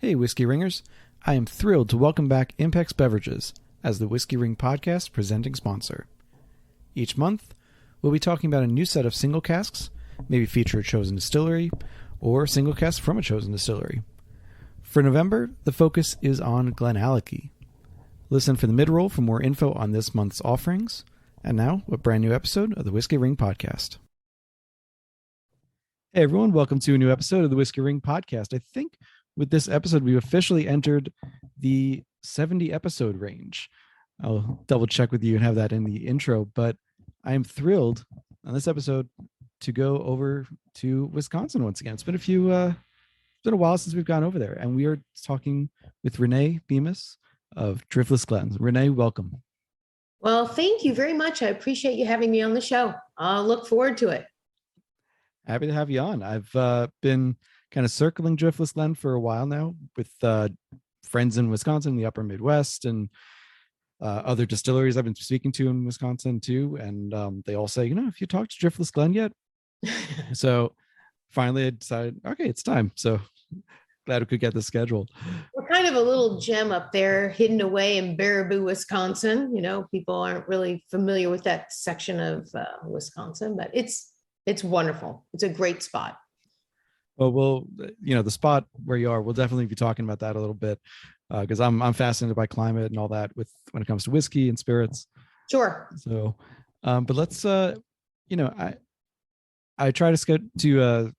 Hey, Whiskey Ringers. I am thrilled to welcome back Impex Beverages as the Whiskey Ring Podcast presenting sponsor. Each month, we'll be talking about a new set of single casks, maybe feature a chosen distillery, or single casks from a chosen distillery. For November, the focus is on Glenallachie. Listen for the mid-roll for more info on this month's offerings. And now, a brand new episode of the Whiskey Ring Podcast. Hey everyone, welcome to a new episode of the Whiskey Ring Podcast. I think with this episode, we've officially entered the 70 episode range. I'll double check with you and have that in the intro, but I am thrilled on this episode to go over to Wisconsin once again. It's been a while since we've gone over there, and we are talking with Reneé Bemis of Driftless Glen. Reneé, welcome. Well, thank you very much. I appreciate you having me on the show. I'll look forward to it. Happy to have you on. I've been kind of circling Driftless Glen for a while now with friends in Wisconsin, the upper Midwest, and other distilleries I've been speaking to in Wisconsin too. And they all say, if you talked to Driftless Glen yet? So finally I decided, okay, it's time. So glad we could get this scheduled. We're kind of a little gem up there hidden away in Baraboo, Wisconsin. People aren't really familiar with that section of Wisconsin, but it's wonderful. It's a great spot. Well, the spot where you are, we'll definitely be talking about that a little bit because I'm fascinated by climate and all that when it comes to whiskey and spirits. Sure. So, but let's, I try to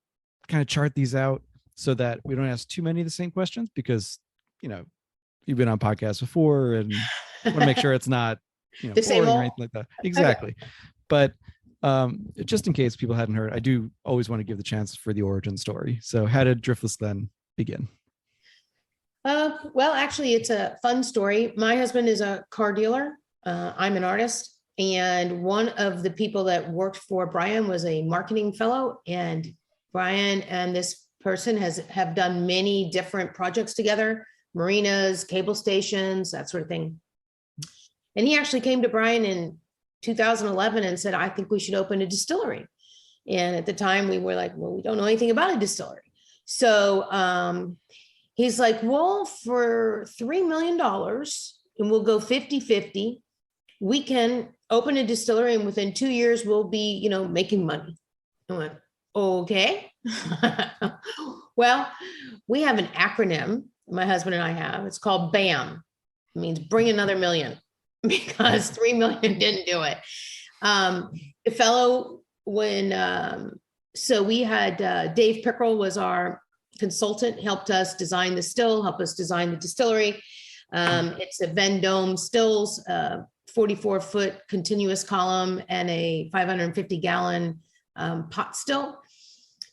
kind of chart these out so that we don't ask too many of the same questions because, you've been on podcasts before and want to make sure it's not, the same boring or anything like that. Exactly. Okay. But just in case people hadn't heard, I do always want to give the chance for the origin story. So how did Driftless Glen begin? Well, actually, it's a fun story. My husband is a car dealer. I'm an artist. And one of the people that worked for Brian was a marketing fellow. And Brian and this person have done many different projects together, marinas, cable stations, that sort of thing. And he actually came to Brian in 2011 and said, I think we should open a distillery. And at the time we were like, well, we don't know anything about a distillery. So he's like, well, for $3 million and we'll go 50-50, we can open a distillery and within 2 years we'll be, making money. I went, okay. Well, we have an acronym, my husband and I have, it's called BAM. It means bring another million. Because 3 million didn't do it. The fellow, so we had Dave Pickrell was our consultant, helped us design the still, helped us design the distillery. It's a Vendome stills, 44-foot continuous column and a 550-gallon pot still.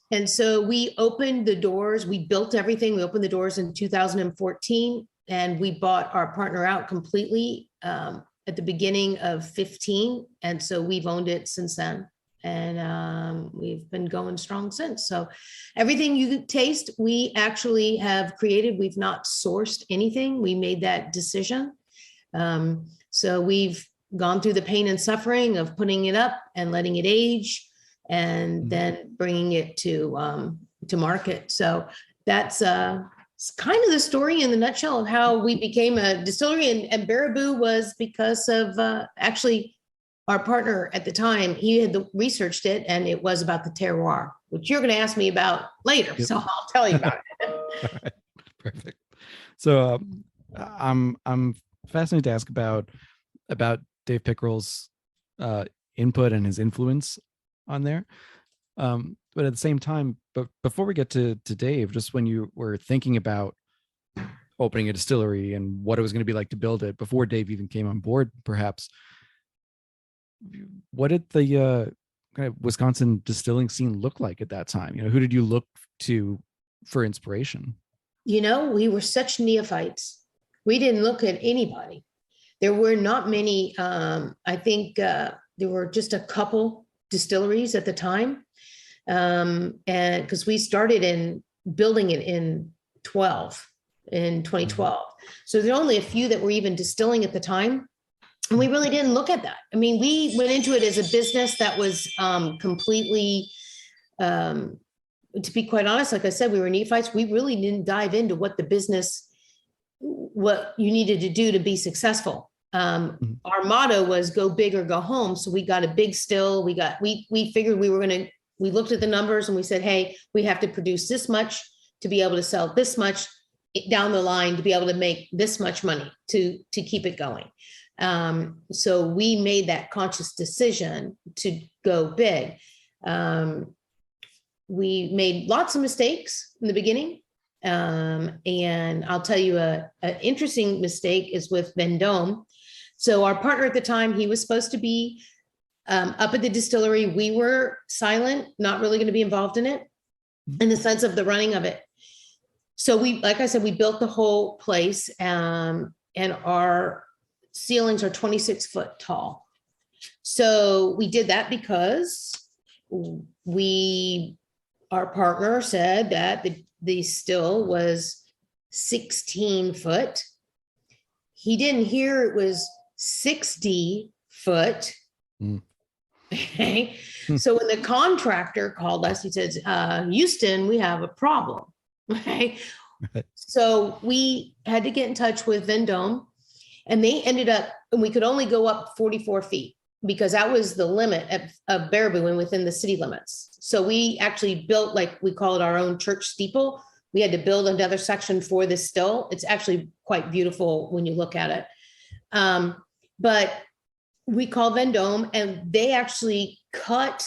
And so we opened the doors, we built everything. We opened the doors in 2014. And we bought our partner out completely at the beginning of 15. And so we've owned it since then. And we've been going strong since. So everything you taste, we actually have created. We've not sourced anything. We made that decision. So we've gone through the pain and suffering of putting it up and letting it age and then bringing it to market. So that's it's kind of the story in the nutshell of how we became a distillery. And Baraboo was because of actually our partner at the time. He had researched it, and it was about the terroir, which you're going to ask me about later. Yep. So I'll tell you about it. All right. Perfect. So I'm fascinated to ask about Dave Pickrell's input and his influence on there. But at the same time, but before we get to Dave, just when you were thinking about opening a distillery and what it was going to be like to build it before Dave even came on board, perhaps, what did the kind of Wisconsin distilling scene look like at that time? Who did you look to for inspiration? We were such neophytes. We didn't look at anybody. There were not many. I think there were just a couple distilleries at the time. And because we started in building it in 2012. So there are only a few that were even distilling at the time. And we really didn't look at that. I mean, we went into it as a business that was completely to be quite honest, like I said, we were neophytes. We really didn't dive into what you needed to do to be successful. Our motto was go big or go home. So we got a big still. We figured we looked at the numbers and we said, hey, we have to produce this much to be able to sell this much down the line, to be able to make this much money to keep it going. So we made that conscious decision to go big. We made lots of mistakes in the beginning. And I'll tell you an interesting mistake is with Vendome. So our partner at the time, he was supposed to be up at the distillery. We were silent, not really going to be involved in it in the sense of the running of it. So like I said, we built the whole place, and our ceilings are 26 foot tall. So we did that because our partner said that the still was 16 foot. He didn't hear it was 60 foot. Okay. So when the contractor called us, he says, Houston, we have a problem. Okay. So we had to get in touch with Vendome, and they ended up, and we could only go up 44 feet because that was the limit of Baraboo and within the city limits. So we actually built, like we call it, our own church steeple. We had to build another section for this still. It's actually quite beautiful when you look at it. But we called Vendome, and they actually cut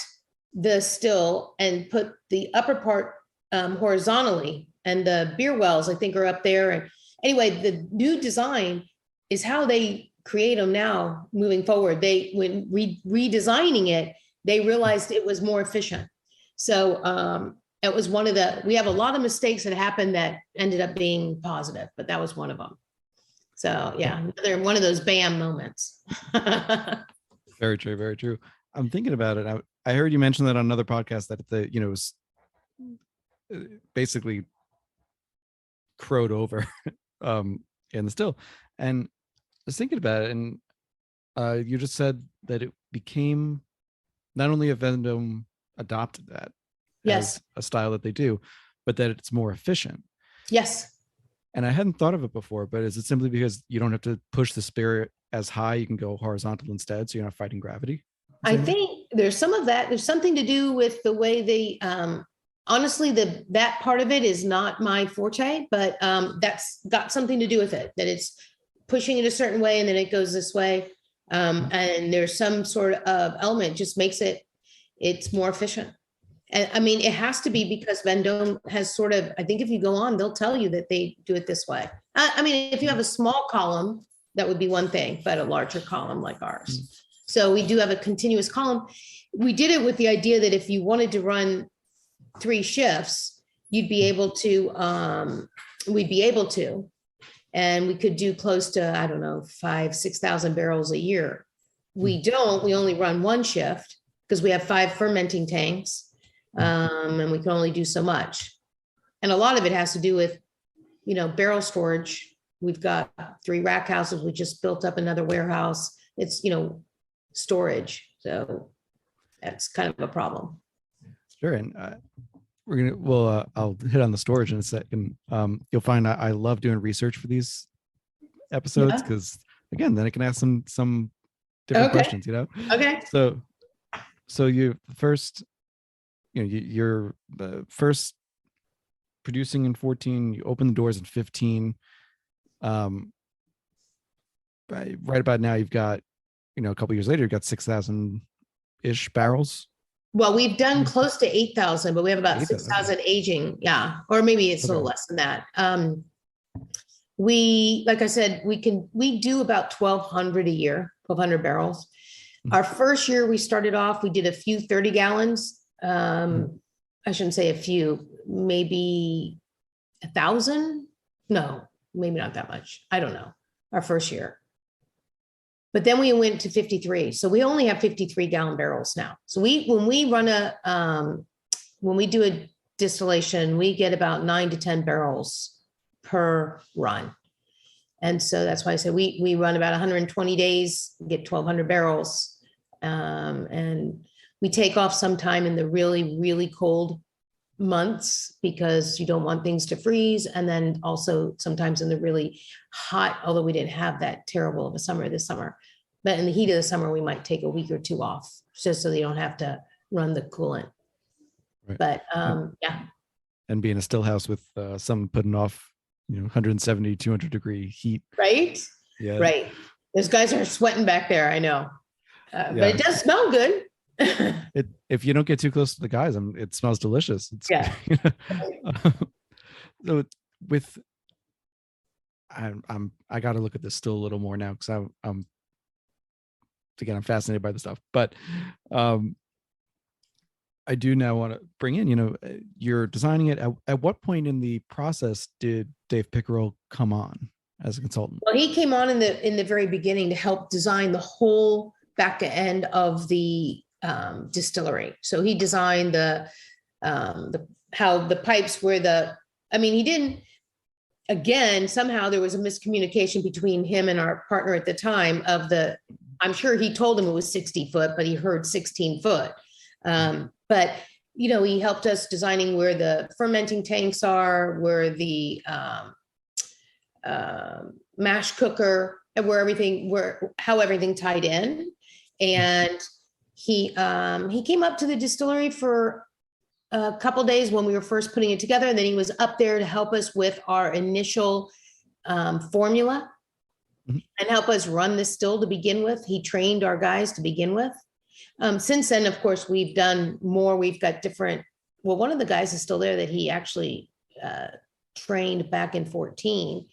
the still and put the upper part horizontally, and the beer wells, I think, are up there. And anyway, the new design is how they create them now moving forward. When redesigning it, they realized it was more efficient. So it was we have a lot of mistakes that happened that ended up being positive, but that was one of them. So yeah, another one of those bam moments. Very true. Very true. I'm thinking about it. I heard you mention that on another podcast that it was basically crowed over in the still. And I was thinking about it, and you just said that it became not only a Vendome adopted that Yes, as a style that they do, but that it's more efficient. yes. And I hadn't thought of it before, but is it simply because you don't have to push the spirit as high, you can go horizontal instead, so you're not fighting gravity? I think there's some of that. There's something to do with the way they, honestly, that part of it is not my forte, but that's got something to do with it, that it's pushing it a certain way and then it goes this way. And there's some sort of element just makes it's more efficient. And I mean, it has to be because Vendome has sort of, I think if you go on, they'll tell you that they do it this way. I mean, if you have a small column, that would be one thing, but a larger column like ours. So we do have a continuous column. We did it with the idea that if you wanted to run 3 shifts, you'd be able to, we'd be able to, and we could do close to, I don't know, 5,000-6,000 barrels a year. We only run 1 shift because we have 5 fermenting tanks. And we can only do so much. And a lot of it has to do with, barrel storage. We've got 3 rack houses. We just built up another warehouse. It's, storage. So that's kind of a problem. Sure. And I'll hit on the storage in a second. You'll find I love doing research for these episodes because again, then I can ask some different questions, Okay. So you first, you're first producing in 14, you open the doors in 15. Right about now, you've got, a couple years later, you've got 6,000-ish barrels. Well, we've done close to 8,000, but we have about 6,000 aging. Yeah. Or maybe it's a little less than that. Like I said, we do about 1,200 a year, 1,200 barrels. Our first year we started off, we did a few 30 gallons. I shouldn't say a few, maybe 1,000. No, maybe not that much. I don't know. Our first year. But then we went to 53. So we only have 53 gallon barrels now. So when we do a distillation, we get about 9 to 10 barrels per run. And so that's why I said we run about 120 days, get 1,200 barrels. And we take off sometime in the really, really cold months because you don't want things to freeze. And then also sometimes in the really hot, although we didn't have that terrible of a summer this summer, but in the heat of the summer, we might take a week or two off just so they don't have to run the coolant. Right. But yeah. And being a still house with some putting off, 170, 200 degree heat. Right. Yeah. Right. Those guys are sweating back there. I know. But it does smell good. If you don't get too close to the guys, it smells delicious. It's, yeah. So with, I got to look at this still a little more now because I'm fascinated by the stuff, but I do now want to bring in, you're designing it. At what point in the process did Dave Pickerel come on as a consultant? Well, he came on in the very beginning to help design the whole back end of the distillery. So he designed how the pipes were he didn't, again, somehow there was a miscommunication between him and our partner at the time I'm sure he told him it was 60 foot, but he heard 16 foot. But, he helped us designing where the fermenting tanks are, where the mash cooker, and how everything tied in. And he came up to the distillery for a couple days when we were first putting it together. And then he was up there to help us with our initial formula and help us run the still to begin with. He trained our guys to begin with. Since then, of course, we've done more. We've got one of the guys is still there that he actually trained back in 2014.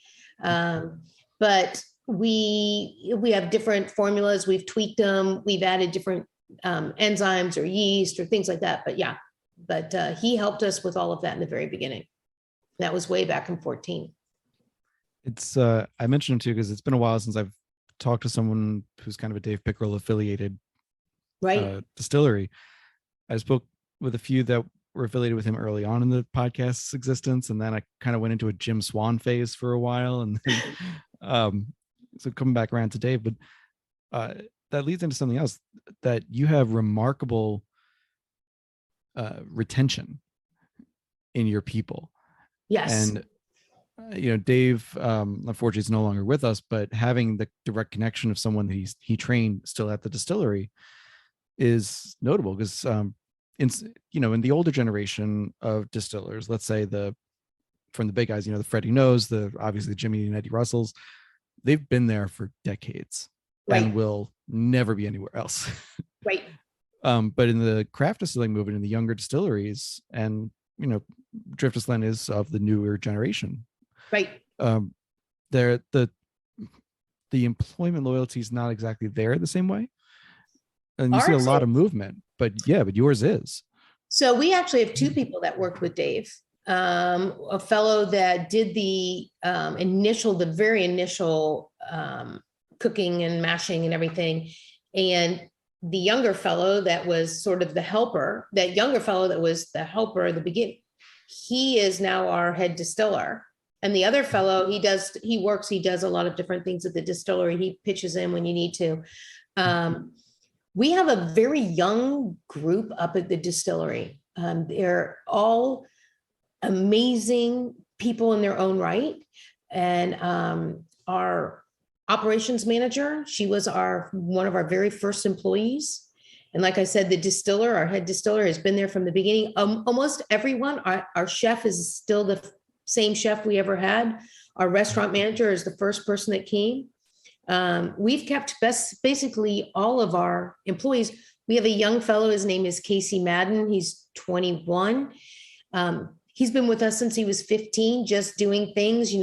But we have different formulas. We've tweaked them. We've added different enzymes or yeast or things like that. But he helped us with all of that in the very beginning. That was way back in 2014. It's I mentioned him too because it's been a while since I've talked to someone who's kind of a Dave Pickerel affiliated distillery. I spoke with a few that were affiliated with him early on in the podcast's existence, and then I kind of went into a Jim Swan phase for a while, and then so coming back around to Dave. But that leads into something else, that you have remarkable retention in your people. Yes. And Dave unfortunately is no longer with us, but having the direct connection of someone that he trained still at the distillery is notable because in the older generation of distillers, let's say from the big guys, the Freddie Knows, obviously the Jimmy and Eddie Russells, they've been there for decades and will never be anywhere else. Right. But in the craft distilling movement, in the younger distilleries, and Driftless Glen is of the newer generation. Right. The employment loyalty is not exactly there the same way. And you see a lot of movement, but yours is. So we actually have two people that worked with Dave. A fellow that did the very initial cooking and mashing and everything. And the younger fellow that was sort of the helper, at the beginning, he is now our head distiller. And the other fellow, he does a lot of different things at the distillery. He pitches in when you need to. We have a very young group up at the distillery. They're all amazing people in their own right. And our operations manager, she was one of our very first employees. And like I said, our head distiller has been there from the beginning. Almost everyone, our chef is still the same chef we ever had. Our restaurant manager is the first person that came. We've kept basically all of our employees. We have a young fellow, his name is Casey Madden. He's 21. He's been with us since he was 15, just doing things,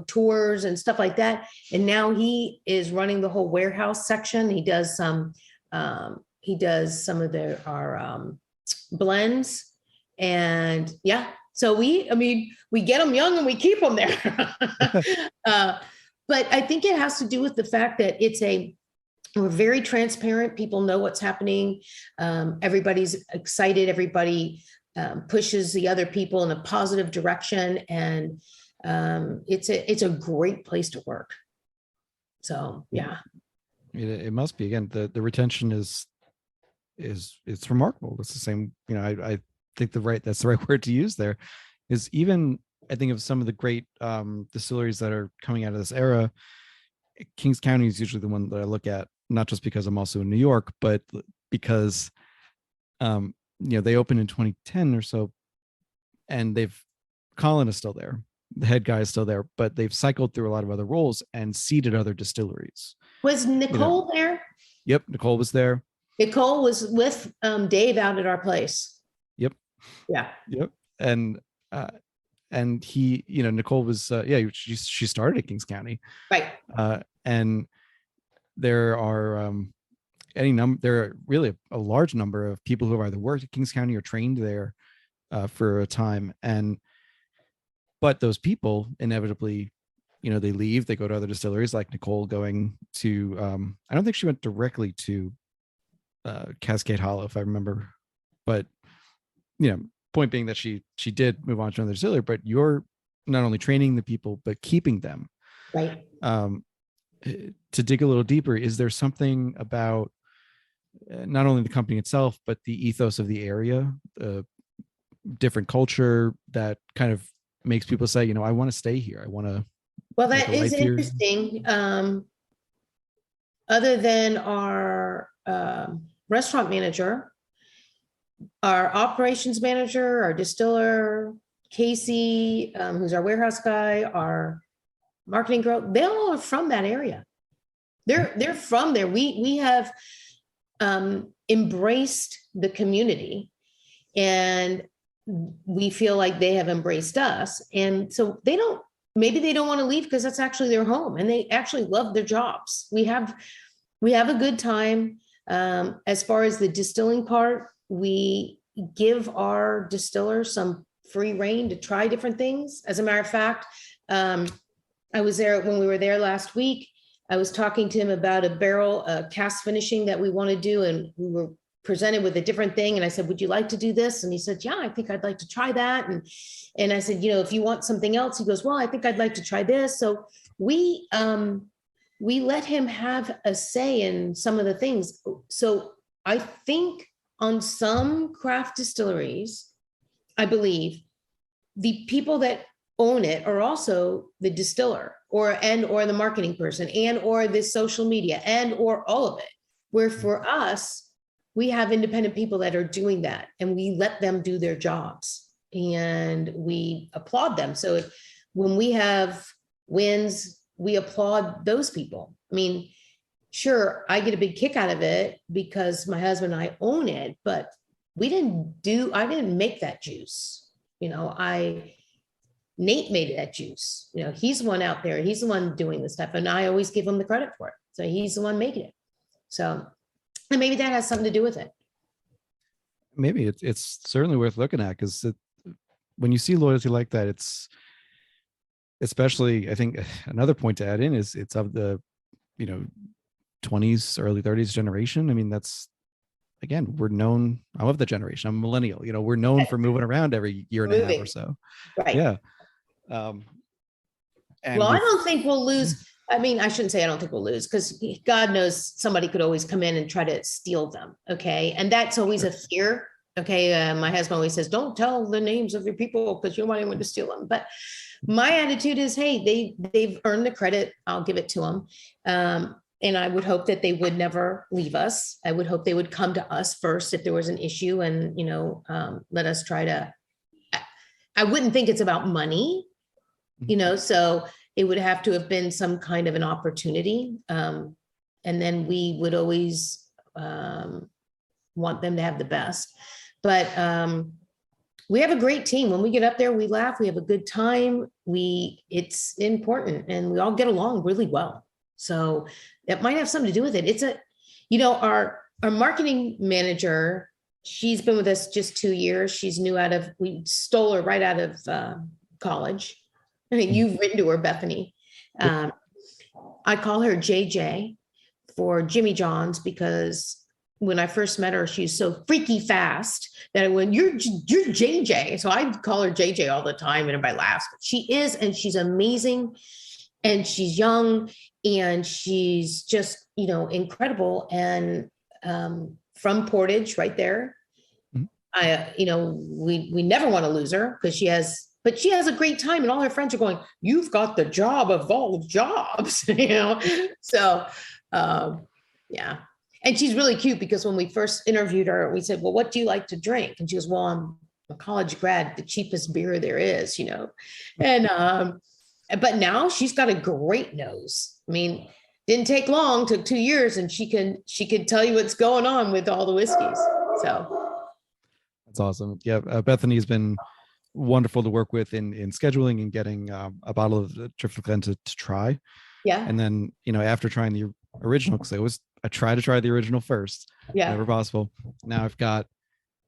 tours and stuff like that. And now he is running the whole warehouse section. He does some of our blends, and so we get them young and we keep them there. But I think it has to do with the fact that we're very transparent. People know what's happening. Everybody's excited. Everybody pushes the other people in a positive direction. And it's a great place to work. So, yeah. It must be. Again, the retention is remarkable. It's the same, I think that's the right word to use there, is even I think of some of the great distilleries that are coming out of this era. Kings County is usually the one that I look at, not just because I'm also in New York, but because they opened in 2010 or so, and Colin is still there, the head guy is still there, but they've cycled through a lot of other roles and seeded other distilleries. Was Nicole there? Yep, Nicole was there. Nicole was with Dave out at our place. Yep. Yeah. Yep. And he, Nicole was, she started at Kings County. Right. And there are there are really a large number of people who have either worked at Kings County or trained there for a time. But those people inevitably, they leave, they go to other distilleries, like Nicole going to, I don't think she went directly to Cascade Hollow, if I remember, but point being that she did move on to another distillery. But you're not only training the people, but keeping them. Right. To dig a little deeper, is there something about not only the company itself, but the ethos of the area, the different culture that kind of makes people say, I want to stay here. I want to. Well, that is interesting. Other than our restaurant manager, our operations manager, our distiller, Casey, who's our warehouse guy, our marketing girl, they all are from that area. They're from there. We have embraced the community, and we feel like they have embraced us. And so maybe they don't want to leave because that's actually their home, and they actually love their jobs. We have a good time. As far as the distilling part, we give our distillers some free reign to try different things. As a matter of fact, I was there when we were there last week. I was talking to him about a barrel cast finishing that we want to do, and we were presented with a different thing. And I said, would you like to do this? And he said, yeah, I think I'd like to try that. And I said, if you want something else, he goes, well, I think I'd like to try this. So we let him have a say in some of the things. So I think on some craft distilleries, I believe the people that own it are also the distiller or the marketing person or the social media or all of it. Where for us, we have independent people that are doing that, and we let them do their jobs and we applaud them. So when we have wins, we applaud those people. I mean, sure, I get a big kick out of it because my husband and I own it, but I didn't make that juice. Nate made that juice. He's the one out there. He's the one doing the stuff. And I always give him the credit for it. So he's the one making it. So, and maybe that has something to do with it. Maybe it's certainly worth looking at, because when you see loyalty like that, it's especially, I think another point to add in is it's of the, 20s, early 30s generation. I mean, that's, again, we're known, I love the generation. I'm a millennial, we're known for moving around every year and a half or so. Right. Yeah. Well, I don't think we'll lose. I mean, I shouldn't say I don't think we'll lose, because God knows somebody could always come in and try to steal them. Okay. And that's always a fear. Okay. My husband always says, don't tell the names of your people because you don't want anyone to steal them. But my attitude is, hey, they've earned the credit. I'll give it to them. And I would hope that they would never leave us. I would hope they would come to us first if there was an issue and, let us try to, I wouldn't think it's about money, so it would have to have been some kind of an opportunity. And then we would always want them to have the best. But we have a great team. When we get up there, we laugh, we have a good time. It's important, and we all get along really well. So that might have something to do with it. It's our marketing manager, she's been with us just 2 years. She's we stole her right out of college. I mean, you've written to her, Bethany. I call her JJ for Jimmy John's, because when I first met her, she was so freaky fast that I went, you're JJ. So I call her JJ all the time, and everybody laughs. But she is, and she's amazing, and she's young, and she's just, incredible. And from Portage right there. we never want to lose her because she has a great time, and all her friends are going, "You've got the job of all jobs," So, yeah. And she's really cute because when we first interviewed her, we said, "Well, what do you like to drink?" And she goes, "Well, I'm a college grad, the cheapest beer there is, And but now she's got a great nose. I mean, didn't take long, took 2 years, and she could tell you what's going on with all the whiskeys. So That's awesome. Yeah, Bethany has been wonderful to work with in scheduling and getting a bottle of the Driftless Glen to try. yeah. And then, after trying the original, because I try to try the original first, whenever possible. Now I've got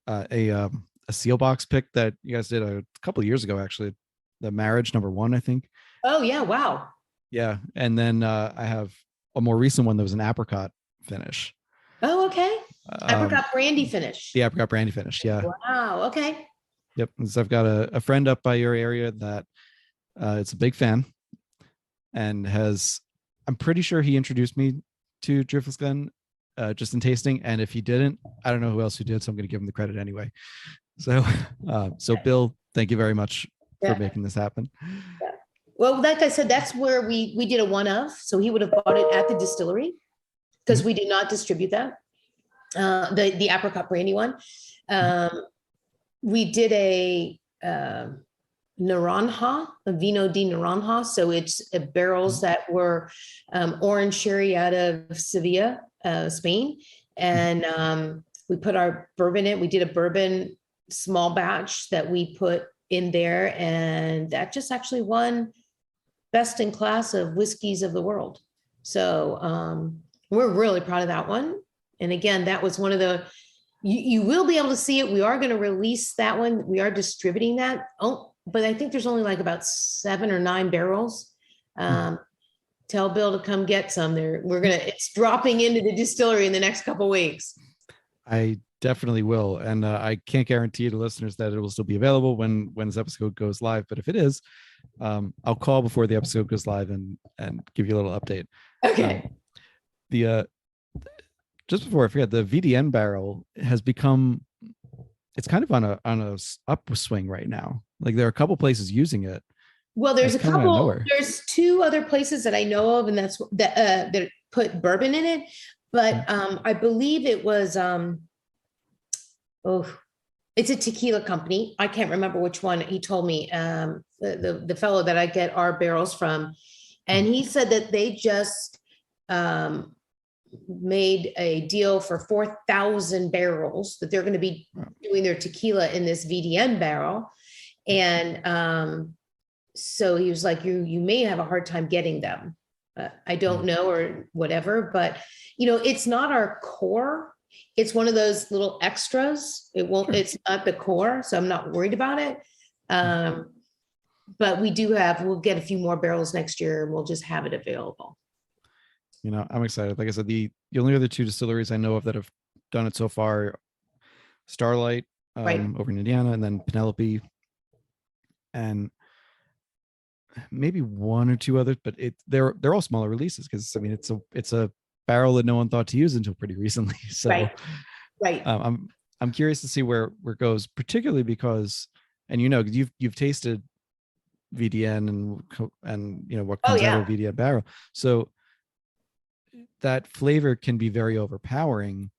a seal box pick that you guys did a couple of years ago, actually, the Marriage #1, I think. Oh yeah, wow. Yeah, and then I have a more recent one that was an apricot finish. Oh, okay. Apricot brandy finish. The apricot brandy finish, yeah. Wow, okay. Yep. And so I've got a friend up by your area that it's a big fan and I'm pretty sure he introduced me to Driftless Glen just in tasting. And if he didn't, I don't know who else who did, so I'm going to give him the credit anyway. So, Bill, thank you very much for making this happen. Yeah. Well, like I said, that's where we did a one of, so he would have bought it at the distillery because we did not distribute that. The apricot brandy one. We did a Naranja, a Vino di Naranja. So it's barrels that were orange sherry out of Sevilla, Spain. And we put our bourbon in. We did a bourbon small batch that we put in there. And that just actually won best in class of whiskeys of the world. So we're really proud of that one. And again, that was one of the, you will be able to see it. We are going to release that one. We are distributing that. Oh, but I think there's only like about 7 or 9 barrels. Tell Bill to come get some there. It's dropping into the distillery in the next couple of weeks. I definitely will. And I can't guarantee to listeners that it will still be available when this episode goes live. But if it is, I'll call before the episode goes live and give you a little update. Okay. Just before I forget, the VDN barrel has become, it's kind of on a upswing right now. Like there are a couple places using it. Well, there's there's 2 other places that I know of, and that's that put bourbon in it. But I believe it was, it's a tequila company. I can't remember which one. He told me, the fellow that I get our barrels from, and he said that they just made a deal for 4,000 barrels that they're going to be doing their tequila in this VDN barrel. And so he was like, you may have a hard time getting them. I don't know, or whatever, but it's not our core. It's one of those little extras. It's not the core. So I'm not worried about it. But we'll get a few more barrels next year and we'll just have it available. I'm excited. Like I said, the only other 2 distilleries I know of that have done it so far, Starlight over in Indiana, and then Penelope, and maybe 1 or 2 others, but they're all smaller releases because it's a barrel that no one thought to use until pretty recently. So right. I'm curious to see where it goes, particularly because, and you've tasted VDN and what comes out of a VDN barrel. So that flavor can be very overpowering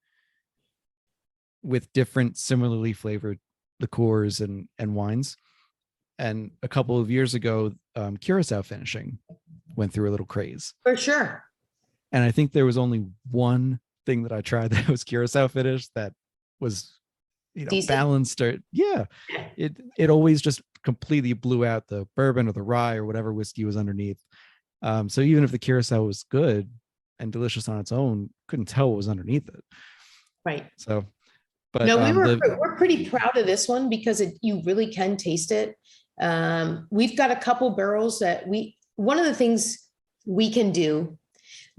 with different similarly flavored liqueurs and wines. And a couple of years ago, Curacao finishing went through a little craze. For sure. And I think there was only one thing that I tried that was Curacao finish that was, balanced. It always just completely blew out the bourbon or the rye or whatever whiskey was underneath. So even if the Curacao was good and delicious on its own, couldn't tell what was underneath it. Right. So, but no, we're pretty proud of this one because you really can taste it. We've got a couple barrels that one of the things we can do,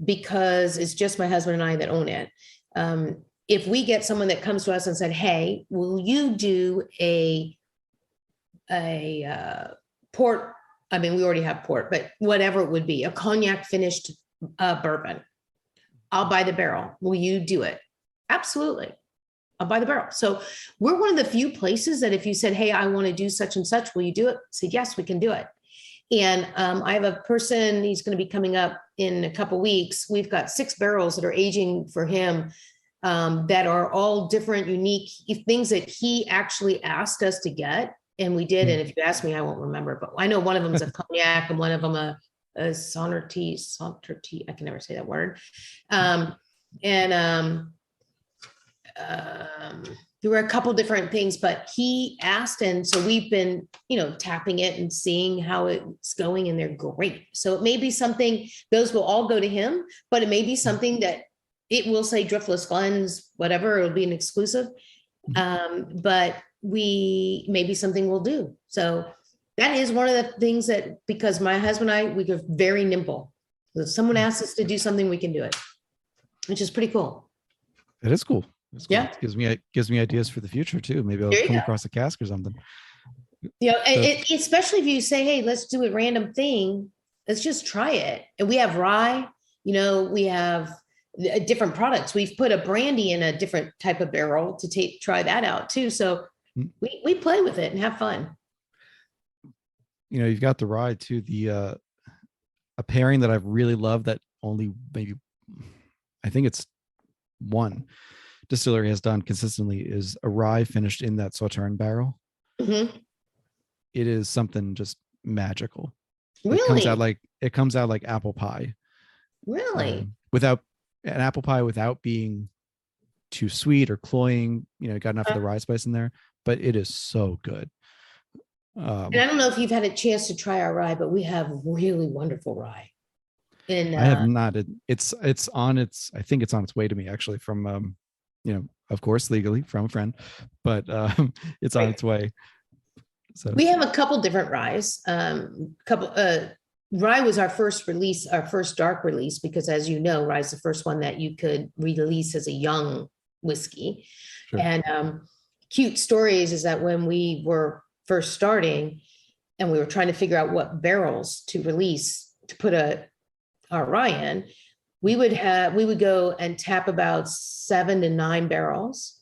because it's just my husband and I that own it. If we get someone that comes to us and said, "Hey, will you do a port?" I mean, we already have port, but whatever it would be, a cognac finished bourbon. I'll buy the barrel. Will you do it? Absolutely. I'll buy the barrel. So we're one of the few places that if you said, hey, I want to do such and such, will you do it? I said, yes, we can do it. And I have a person, he's going to be coming up in a couple of weeks. We've got 6 barrels that are aging for him that are all different, unique things that he actually asked us to get. And we did. And if you ask me, I won't remember, but I know one of them is a cognac and one of them a Sauterty. I can never say that word. There were a couple different things, but he asked, and so we've been, tapping it and seeing how it's going, and they're great. So it may be something, those will all go to him, but it may be something that it will say Driftless Glens, whatever, it'll be an exclusive. But maybe something we'll do. So that is one of the things that, because my husband and I, we are very nimble. If someone asks us to do something, we can do it, which is pretty cool. It is cool. Yeah, it gives me ideas for the future too. Maybe I'll come across a cask or something. Especially if you say, hey, let's do a random thing, let's just try it. And we have rye, we have different products. We've put a brandy in a different type of barrel to try that out too. So we play with it and have fun. You've got the rye too. A pairing that I've really loved that only maybe, I think it's one distillery has done consistently, is a rye finished in that Sauterne barrel. Mm-hmm. It is something just magical. Really? It comes out like apple pie. Really? Without an apple pie, without being too sweet or cloying, got enough of the rye spice in there, but it is so good. And I don't know if you've had a chance to try our rye, but we have really wonderful rye. And I have not. It's on its. I think it's on its way to me actually from, of course legally from a friend, but it's on its way. So we have a couple different ryes. Rye was our first release, our first dark release, because as you know, rye is the first one that you could release as a young whiskey. Sure. And cute stories is that when we were first starting and we were trying to figure out what barrels to release to put our rye in, we would go and tap about 7 to 9 barrels,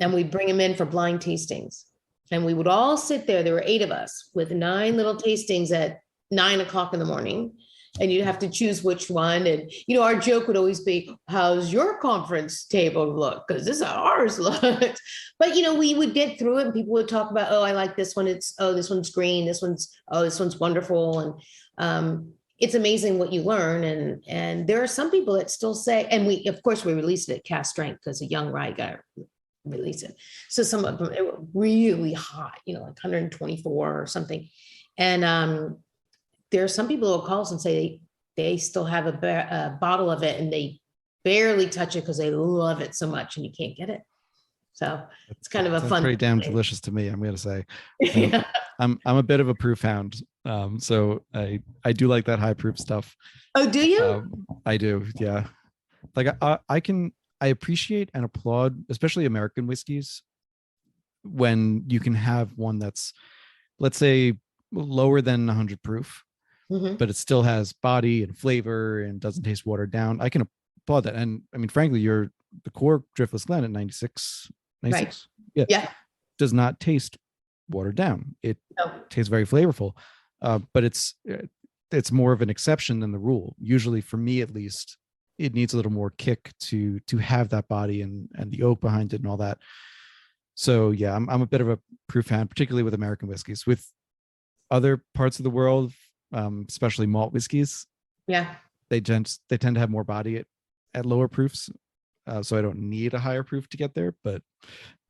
and we'd bring them in for blind tastings. And we would all sit there were 8 of us with 9 little tastings at 9:00 in the morning, and you'd have to choose which one. And our joke would always be, how's your conference table look, because this is how ours looks. But we would get through it, and people would talk about, oh, I like this one, this one's green, this one's wonderful. And it's amazing what you learn. And there are some people that still say, and we released it at cast strength because a young rye guy released it. So some of them were really hot, like 124 or something. And there are some people who will call us and say they still have a bottle of it and they barely touch it because they love it so much and you can't get it. So it's kind of a fun. Pretty damn delicious to me, I'm going to say. Yeah. I'm a bit of a proof hound, so I do like that high proof stuff. Oh, do you? I do, yeah. Like I appreciate and applaud, especially American whiskeys, when you can have one that's, let's say, lower than 100 proof, but it still has body and flavor and doesn't taste watered down. I can applaud that. And I mean, frankly, the core Driftless Glen at 96, right. yeah, does not taste watered down. It tastes very flavorful, but it's more of an exception than the rule. Usually, for me at least, it needs a little more kick to have that body and the oak behind it and all that. So yeah, I'm a bit of a proof fan, particularly with American whiskeys. With other parts of the world, especially malt whiskeys, yeah, they tend to have more body at lower proofs. So I don't need a higher proof to get there. But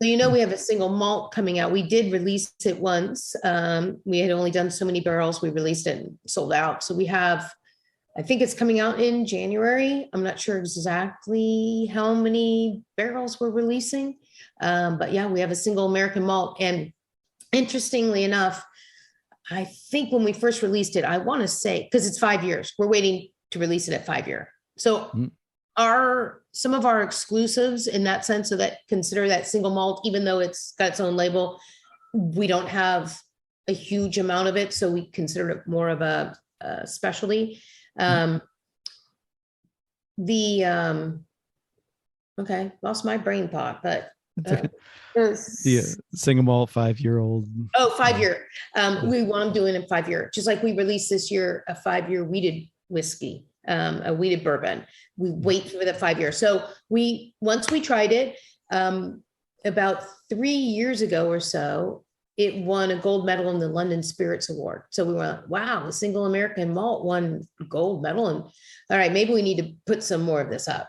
so we have a single malt coming out. We did release it once. We had only done so many barrels. We released it and sold out. So we have, I think it's coming out in January. I'm not sure exactly how many barrels we're releasing. But yeah, we have a single American malt. And interestingly enough, I think when we first released it, I want to say, because it's 5 years, we're waiting to release it at 5 year. So some of our exclusives in that sense, so that consider that single malt, even though it's got its own label, we don't have a huge amount of it. So we consider it more of a specialty. Okay, lost my brain thought, but Uh, The single malt 5-year-old. Oh, 5 year. We want them doing a 5 year, just like we released this year, a 5 year weeded whiskey, a weeded bourbon. We wait for the 5 year. So once we tried it, about 3 years ago or so, it won a gold medal in the London Spirits Award. So we were like, wow, the single American malt won gold medal. And all right, maybe we need to put some more of this up.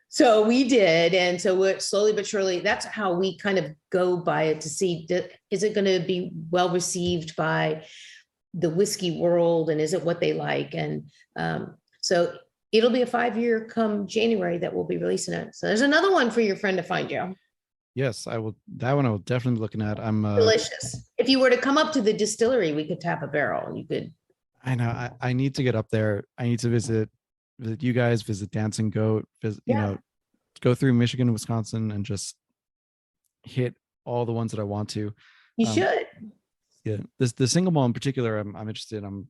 So we did. And so we're slowly but surely, that's how we kind of go by it to see, is it going to be well received by the whiskey world? And is it what they like? And so it'll be a 5 year come January that we'll be releasing it. So there's another one for your friend to find you. Yes, I will. That one I will definitely be looking at. I'm delicious. If you were to come up to the distillery, we could tap a barrel. You could. I know. I need to get up there. I need to visit you guys, visit Dancing Goat, go through Michigan and Wisconsin and just hit all the ones that I want to. You should. Yeah. The single malt in particular, I'm interested in.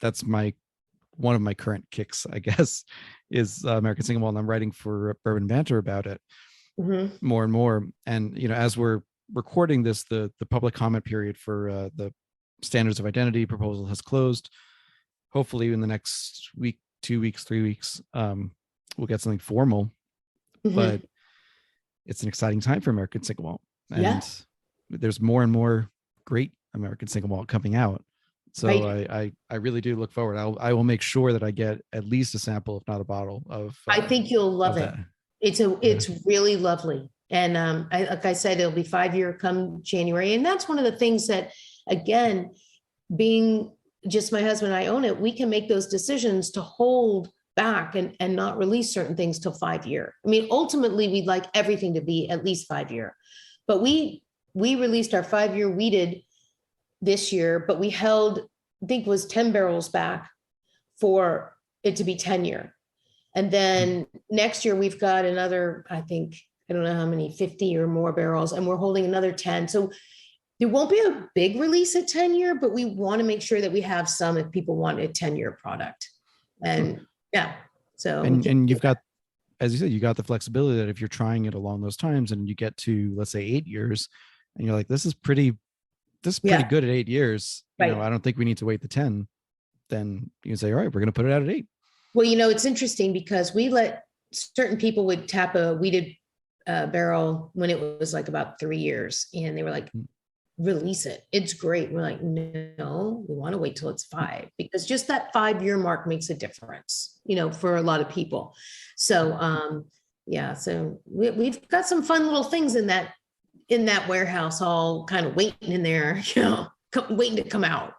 That's one of my current kicks, I guess, is American Single Malt. And I'm writing for Bourbon Banter about it more and more. And, as we're recording this, the public comment period for the Standards of Identity proposal has closed. Hopefully in the next week, 2 weeks, 3 weeks, we'll get something formal. But it's an exciting time for American Single Malt. And there's more and more great American Single Malt coming out. So I really do look forward. I will make sure that I get at least a sample, if not a bottle of. I think you'll love it. It's really lovely. And like I said, it'll be 5 year come January. And that's one of the things that, again, being just my husband and I own it, we can make those decisions to hold back and not release certain things till 5 year. I mean, ultimately, we'd like everything to be at least 5 year. But we released our 5 year weeded this year, but we held, I think it was 10 barrels back for it to be 10 year. And then next year we've got another, I don't know how many, 50 or more barrels, and we're holding another 10. So there won't be a big release at 10 year, but we want to make sure that we have some if people want a 10 year product. And so. And you've got, as you said, you got the flexibility that if you're trying it along those times and you get to, let's say 8 years, and you're like, this is pretty good at 8 years. I don't think we need to wait the 10. Then you can say, all right, we're going to put it out at 8. Well, it's interesting because we let certain people would tap a weeded barrel when it was like about 3 years, and they were like, release it. It's great. We're like, no, we want to wait till it's 5, because just that 5 year mark makes a difference, for a lot of people. So, so we've got some fun little things in that warehouse, all kind of waiting in there, waiting to come out.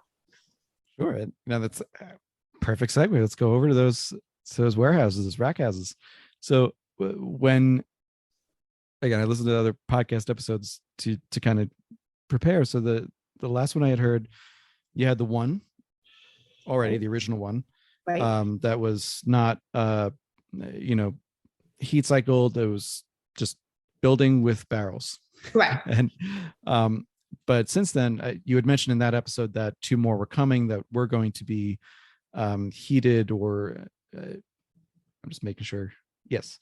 Sure. That's a perfect segue. Let's go over to those warehouses, those rack houses. So when, again, I listened to other podcast episodes to kind of prepare. So the last one I had heard, you had the one already, the original one, right? That was not, heat cycled. It was just building with barrels. Right. And, but since then, you had mentioned in that episode that 2 more were coming that were going to be heated, or I'm just making sure. Yes.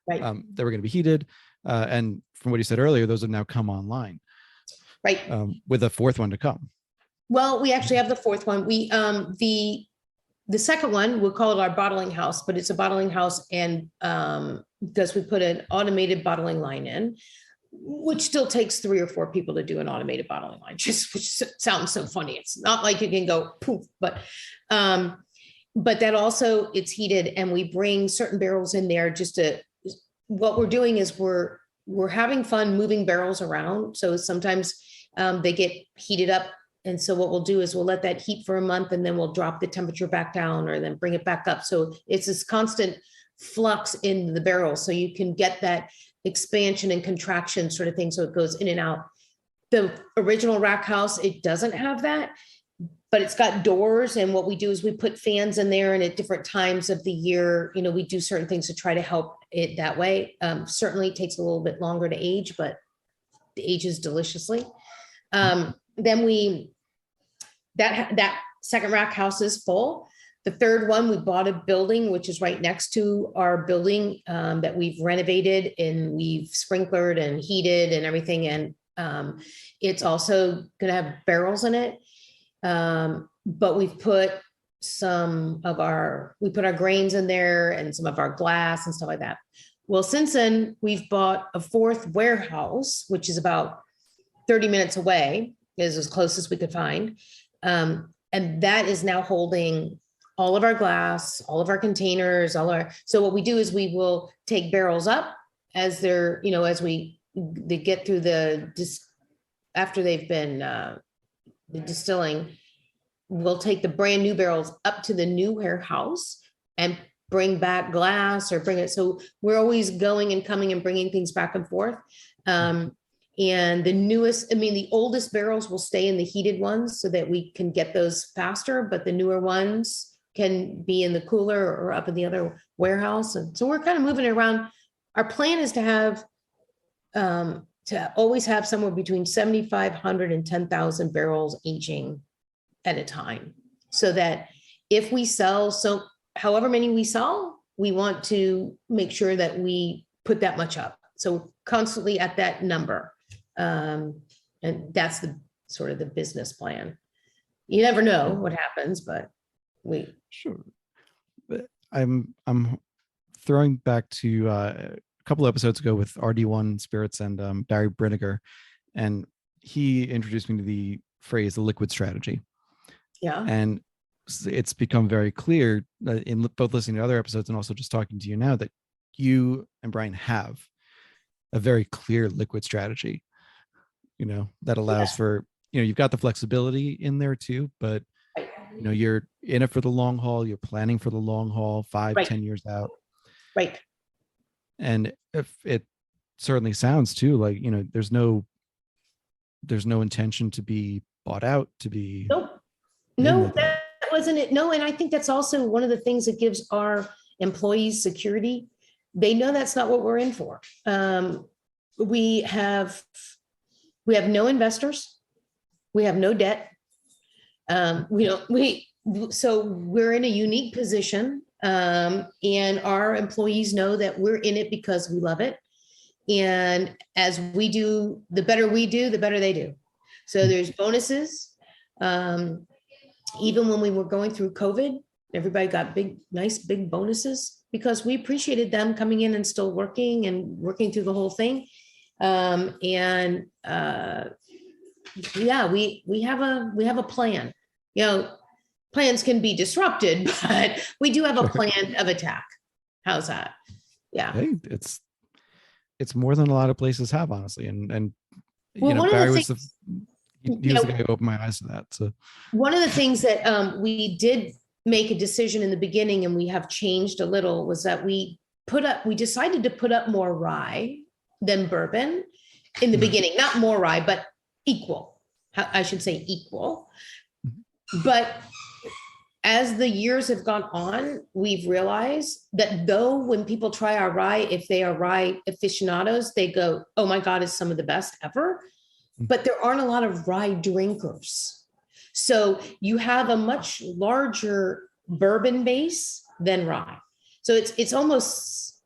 Right. They were going to be heated. And from what you said earlier, those have now come online. Right. With a 4th one to come. Well, we actually have the 4th one. We, the second one, we'll call it our bottling house, but it's a bottling house. And because we put an automated bottling line in, which still takes 3 or 4 people to do an automated bottling line, which sounds so funny. It's not like you can go poof, but that also it's heated, and we bring certain barrels in there what we're doing is we're having fun moving barrels around. So sometimes they get heated up. And so what we'll do is we'll let that heat for a month, and then we'll drop the temperature back down, or then bring it back up. So it's this constant flux in the barrel. So you can get that expansion and contraction sort of thing. So it goes in and out. The original rack house, it doesn't have that, but it's got doors. And what we do is we put fans in there, and at different times of the year, we do certain things to try to help it that way. Certainly it takes a little bit longer to age, but it ages deliciously. Then that second rack house is full. The third one, we bought a building, which is right next to our building that we've renovated and we've sprinklered and heated and everything. And it's also going to have barrels in it. But we've put we put our grains in there and some of our glass and stuff like that. Well, since then, we've bought a fourth warehouse, which is about 30 minutes away, is as close as we could find. And that is now holding all of our glass, all of our containers, so what we do is we will take barrels up as they're, as they get through after they've been the distilling, we'll take the brand new barrels up to the new warehouse and bring back glass or bring it. So we're always going and coming and bringing things back and forth. And the oldest barrels will stay in the heated ones so that we can get those faster, but the newer ones can be in the cooler or up in the other warehouse. And so we're kind of moving it around. Our plan is to always have somewhere between 7,500 and 10,000 barrels aging at a time. So that if we sell, however many we sell, we want to make sure that we put that much up. So constantly at that number. And that's the sort of the business plan. You never know what happens, but Sure. But I'm throwing back to a couple episodes ago with RD1 Spirits and Barry Brinegar, and he introduced me to the phrase the liquid strategy. Yeah. And it's become very clear in both listening to other episodes and also just talking to you now that you and Brian have a very clear liquid strategy, that allows for, you've got the flexibility in there too, but you're in it for the long haul. You're planning for the long haul, 5-10 years out. Right. And if it certainly sounds too like, there's no intention to be bought out, to be. No, that wasn't it. No. And I think that's also one of the things that gives our employees security. They know that's not what we're in for. We have no investors. We have no debt. So we're in a unique position, and our employees know that we're in it because we love it. And as we do, the better we do, the better they do. So there's bonuses. Even when we were going through COVID, everybody got nice big bonuses because we appreciated them coming in and still working through the whole thing. We have a plan. Plans can be disrupted, but we do have a plan of attack. How's that? Yeah. Hey, it's more than a lot of places have, honestly. And Barry was the guy who opened my eyes to that. So one of the things that we did make a decision in the beginning, and we have changed a little, was that we decided to put up more rye than bourbon in the beginning. Not more rye, but equal. I should say equal. But as the years have gone on, we've realized that though when people try our rye, if they are rye aficionados, they go, "Oh my God, it's some of the best ever." But there aren't a lot of rye drinkers. So you have a much larger bourbon base than rye. So it's almost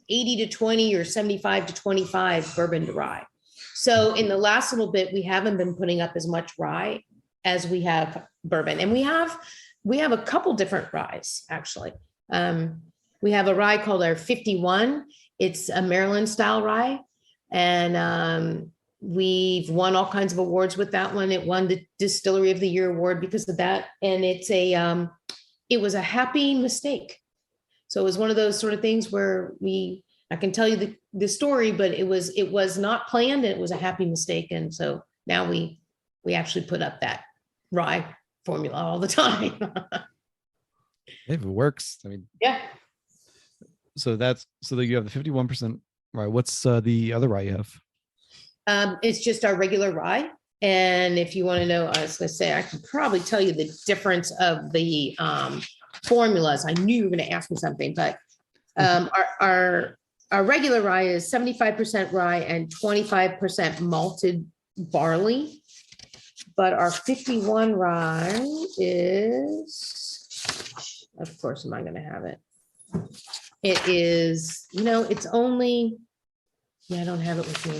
80 to 20 or 75 to 25 bourbon to rye. So in the last little bit, we haven't been putting up as much rye as we have bourbon. And we have a couple different ryes, actually. We have a rye called our 51. It's a Maryland style rye. And we've won all kinds of awards with that one. It won the Distillery of the Year award because of that. And it was a happy mistake. So it was one of those sort of things where I can tell you the story, but it was not planned and it was a happy mistake. And so now we actually put up that rye formula all the time. If it works, yeah. So that you have the 51% rye. What's the other rye you have? It's just our regular rye. And if you want to know, I was going to say, I could probably tell you the difference of the formulas. I knew you were going to ask me something, but our regular rye is 75% rye and 25% malted barley. But our 51 rye is Of course, am I going to have it? It is, it's only, I don't have it with me.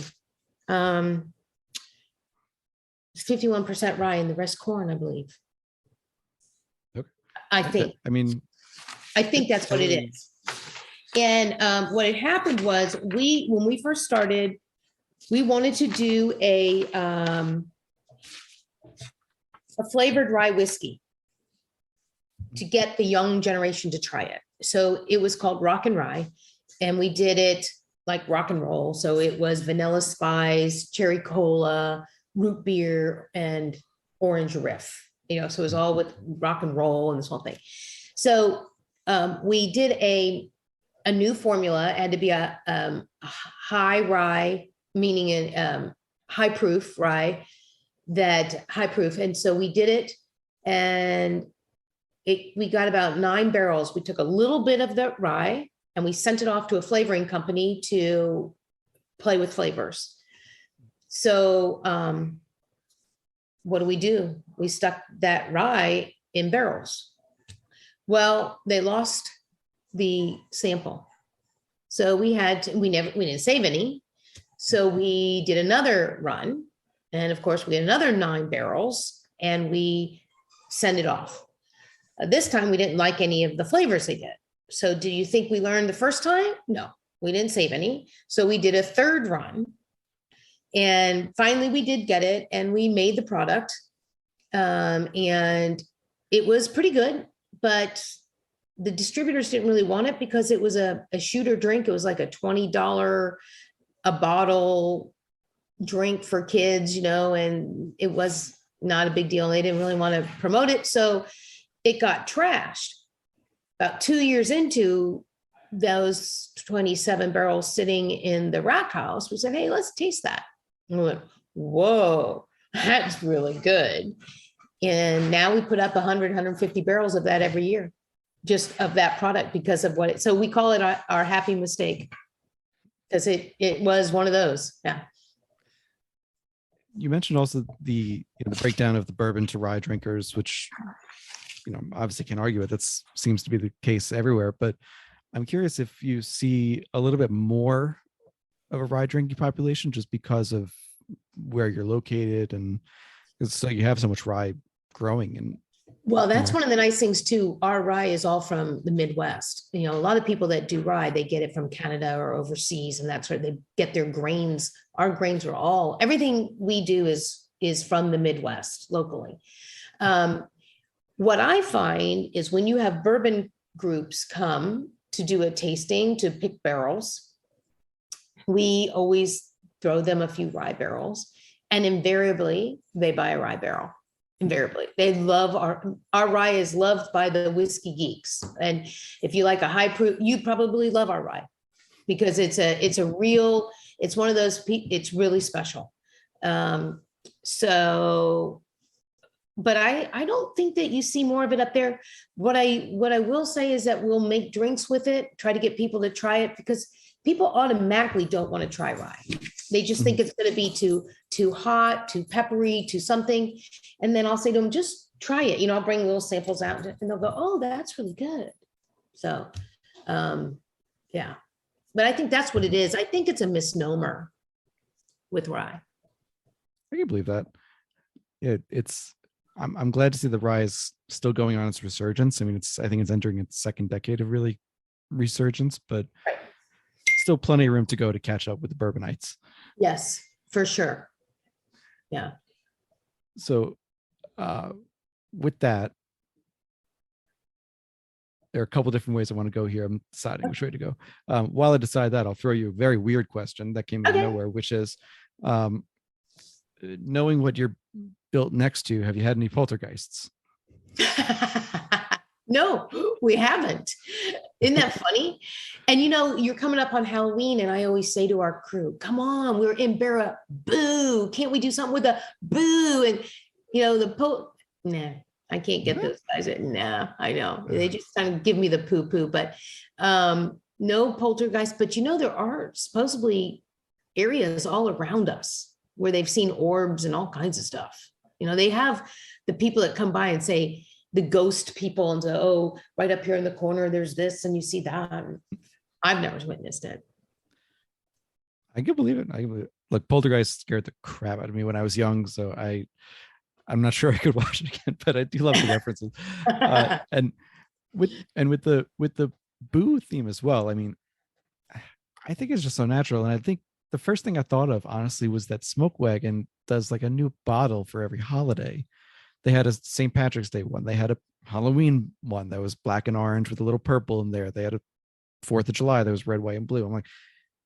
It's 51% rye and the rest corn, I believe. Okay. I think. I think that's what it is. And what had happened was when we first started, we wanted to do a flavored rye whiskey to get the young generation to try it. So it was called Rock and Rye, and we did it like rock and roll. So it was vanilla spice, cherry cola, root beer, and orange riff. So it was all with rock and roll and this whole thing. So we did a new formula. It had to be a high rye, meaning a high proof rye, high proof. And so we did it, and we got about 9 barrels. We took a little bit of the rye and we sent it off to a flavoring company to play with flavors. So what do? We stuck that rye in barrels. Well, they lost the sample. So we didn't save any. So we did another run. And of course we had another 9 barrels and we sent it off. This time we didn't like any of the flavors they did. So do you think we learned the first time? No, we didn't save any. So we did a third run, and finally we did get it and we made the product. And it was pretty good, but the distributors didn't really want it because it was a shooter drink. It was like a $20 a bottle drink for kids, and it was not a big deal. They didn't really want to promote it. So it got trashed. About 2 years into those 27 barrels sitting in the rack house, we said, hey, let's taste that. And we went, whoa, that's really good. And now we put up 100, 150 barrels of that every year, just of that product because of so we call it our happy mistake, because it was one of those. Yeah. You mentioned also the breakdown of the bourbon to rye drinkers, which obviously can't argue with. That seems to be the case everywhere. But I'm curious if you see a little bit more of a rye drinking population just because of where you're located, and so you have so much rye growing. And well, that's one of the nice things too. Our rye is all from the Midwest. A lot of people that do rye, they get it from Canada or overseas, and that's where they get their grains. Our grains are everything we do is from the Midwest locally. What I find is when you have bourbon groups come to do a tasting, to pick barrels, we always throw them a few rye barrels, and invariably they buy a rye barrel. Invariably, they love our rye is loved by the whiskey geeks. And if you like a high proof, you probably love our rye because it's one of those, it's really special. But I don't think that you see more of it up there. What I will say is that we'll make drinks with it, try to get people to try it, because people automatically don't want to try rye. They just think it's going to be too hot, too peppery, too something. And then I'll say to them, just try it. I'll bring little samples out and they'll go, oh, that's really good. So, yeah. But I think that's what it is. I think it's a misnomer with rye. I can believe that. I'm glad to see the rye is still going on its resurgence. I think it's entering its second decade of really resurgence, but still plenty of room to go to catch up with the bourbonites. Yes, for sure. Yeah. So with that, there are a couple different ways I want to go here. I'm deciding which way to go. While I decide that, I'll throw you a very weird question that came out of nowhere, which is, knowing what you're built next to, have you had any poltergeists? No, we haven't. Isn't that funny? And you're coming up on Halloween, and I always say to our crew, come on, we're in Barra, boo. Can't we do something with a boo? And nah, I can't get those guys. Nah, I know. They just kind of give me the poo-poo, but no poltergeist. But there are supposedly areas all around us where they've seen orbs and all kinds of stuff. They have the people that come by and say, the ghost people and say, oh, right up here in the corner, there's this, and you see that. I've never witnessed it. I can believe it. I can believe it. Look, Poltergeist scared the crap out of me when I was young, so I'm not sure I could watch it again, but I do love the references. And with the Boo theme as well. I mean, I think it's just so natural, and I think the first thing I thought of, honestly, was that Smoke Wagon does like a new bottle for every holiday. They had a St. Patrick's Day one. They had a Halloween one that was black and orange with a little purple in there. They had a 4th of July that was red, white, and blue. I'm like,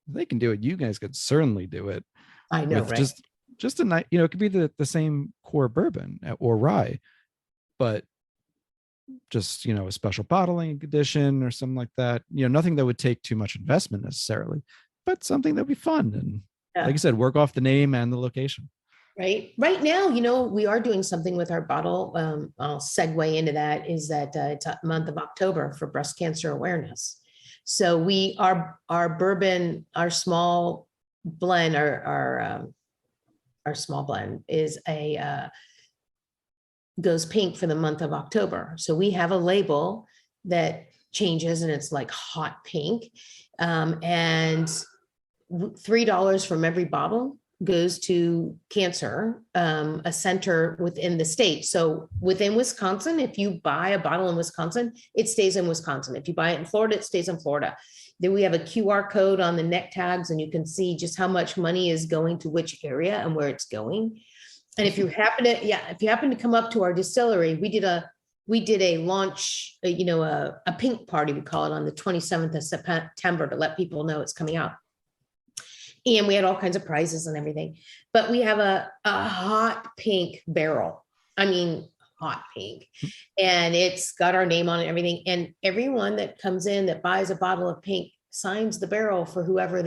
if they can do it, you guys could certainly do it. I know, right? Just a night, it could be the same core bourbon or rye, but just, a special bottling edition or something like that. Nothing that would take too much investment necessarily, but something that'd be fun. And like I said, work off the name and the location. Right now, we are doing something with our bottle. I'll segue into that, is that it's a month of October for breast cancer awareness. So our bourbon, our small blend, our small blend is goes pink for the month of October. So we have a label that changes, and it's like hot pink. And $3 from every bottle goes to cancer, a center within the state. So within Wisconsin, if you buy a bottle in Wisconsin, it stays in Wisconsin. If you buy it in Florida, it stays in Florida. Then we have a QR code on the neck tags, and you can see just how much money is going to which area and where it's going. And if you happen to come up to our distillery, we did a launch, a pink party, we call it, on the 27th of September to let people know it's coming out. And we had all kinds of prizes and everything. But we have a hot pink barrel. I mean, hot pink. And it's got our name on it and everything. And everyone that comes in that buys a bottle of pink signs the barrel for whoever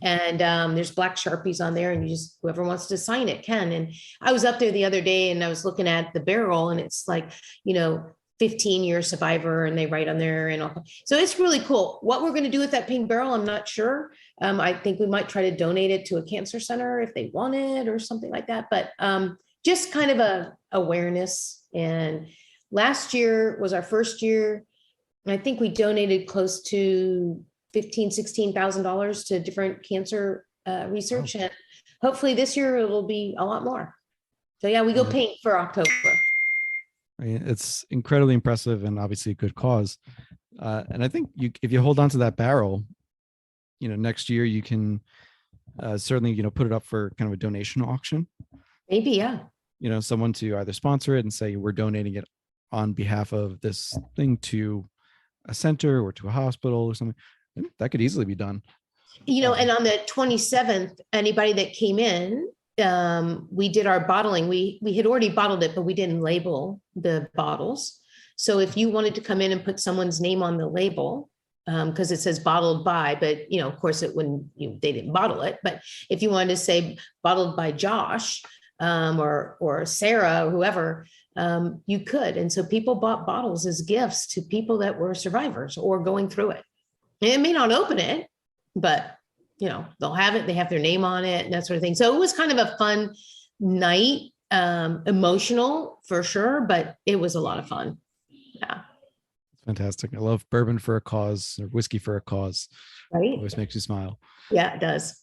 And there's black Sharpies on there, and whoever wants to sign it can. And I was up there the other day, and I was looking at the barrel, and it's like, 15-year survivor, and they write on there and all. So it's really cool. What we're going to do with that pink barrel, I'm not sure. I think we might try to donate it to a cancer center if they want it or something like that. But just kind of a awareness. And last year was our first year. And I think we donated close to $16,000 to different cancer research. And hopefully this year it'll be a lot more. So yeah, we go pink for October. It's incredibly impressive, and obviously a good cause. And I think if you hold on to that barrel, next year you can certainly, put it up for kind of a donation auction. Maybe, yeah. Someone to either sponsor it and say, we're donating it on behalf of this thing to a center or to a hospital or something. That could easily be done. And on the 27th, anybody that came in, we did our bottling. We had already bottled it, but we didn't label the bottles. So if you wanted to come in and put someone's name on the label, because it says bottled by, but of course it wouldn't, they didn't bottle it. But if you wanted to say bottled by Josh, or Sarah, or whoever, you could. And so people bought bottles as gifts to people that were survivors or going through it. And it may not open it, but they'll have it. They have their name on it and that sort of thing. So it was kind of a fun night, emotional for sure, but it was a lot of fun. Yeah. Fantastic. I love bourbon for a cause, or whiskey for a cause. Right. It always makes you smile. Yeah, it does.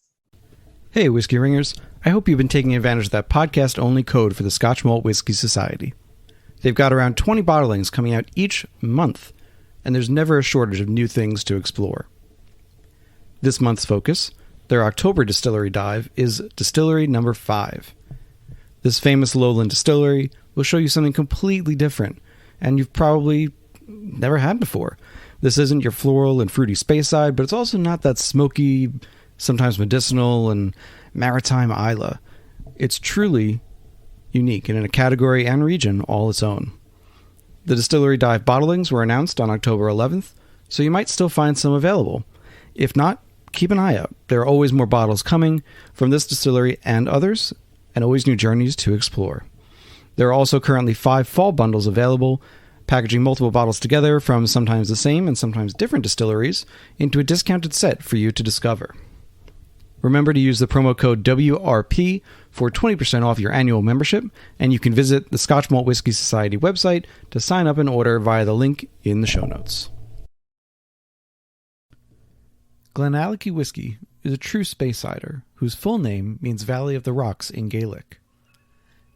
Hey, Whiskey Ringers. I hope you've been taking advantage of that podcast-only code for the Scotch Malt Whiskey Society. They've got around 20 bottlings coming out each month, and there's never a shortage of new things to explore. This month's focus, their October distillery dive, is Distillery Number 5. This famous lowland distillery will show you something completely different, and you've probably never had before. This isn't your floral and fruity Speyside, but it's also not that smoky, sometimes medicinal and maritime Islay. It's truly unique and in a category and region all its own. The Distillery Dive bottlings were announced on October 11th, so you might still find some available. If not, keep an eye out. There are always more bottles coming from this distillery and others, and always new journeys to explore. There are also currently 5 fall bundles available, packaging multiple bottles together from sometimes the same and sometimes different distilleries into a discounted set for you to discover. Remember to use the promo code WRP for 20% off your annual membership, and you can visit the Scotch Malt Whiskey Society website to sign up and order via the link in the show notes. Glenallachie Whiskey is a true space cider whose full name means Valley of the Rocks in Gaelic.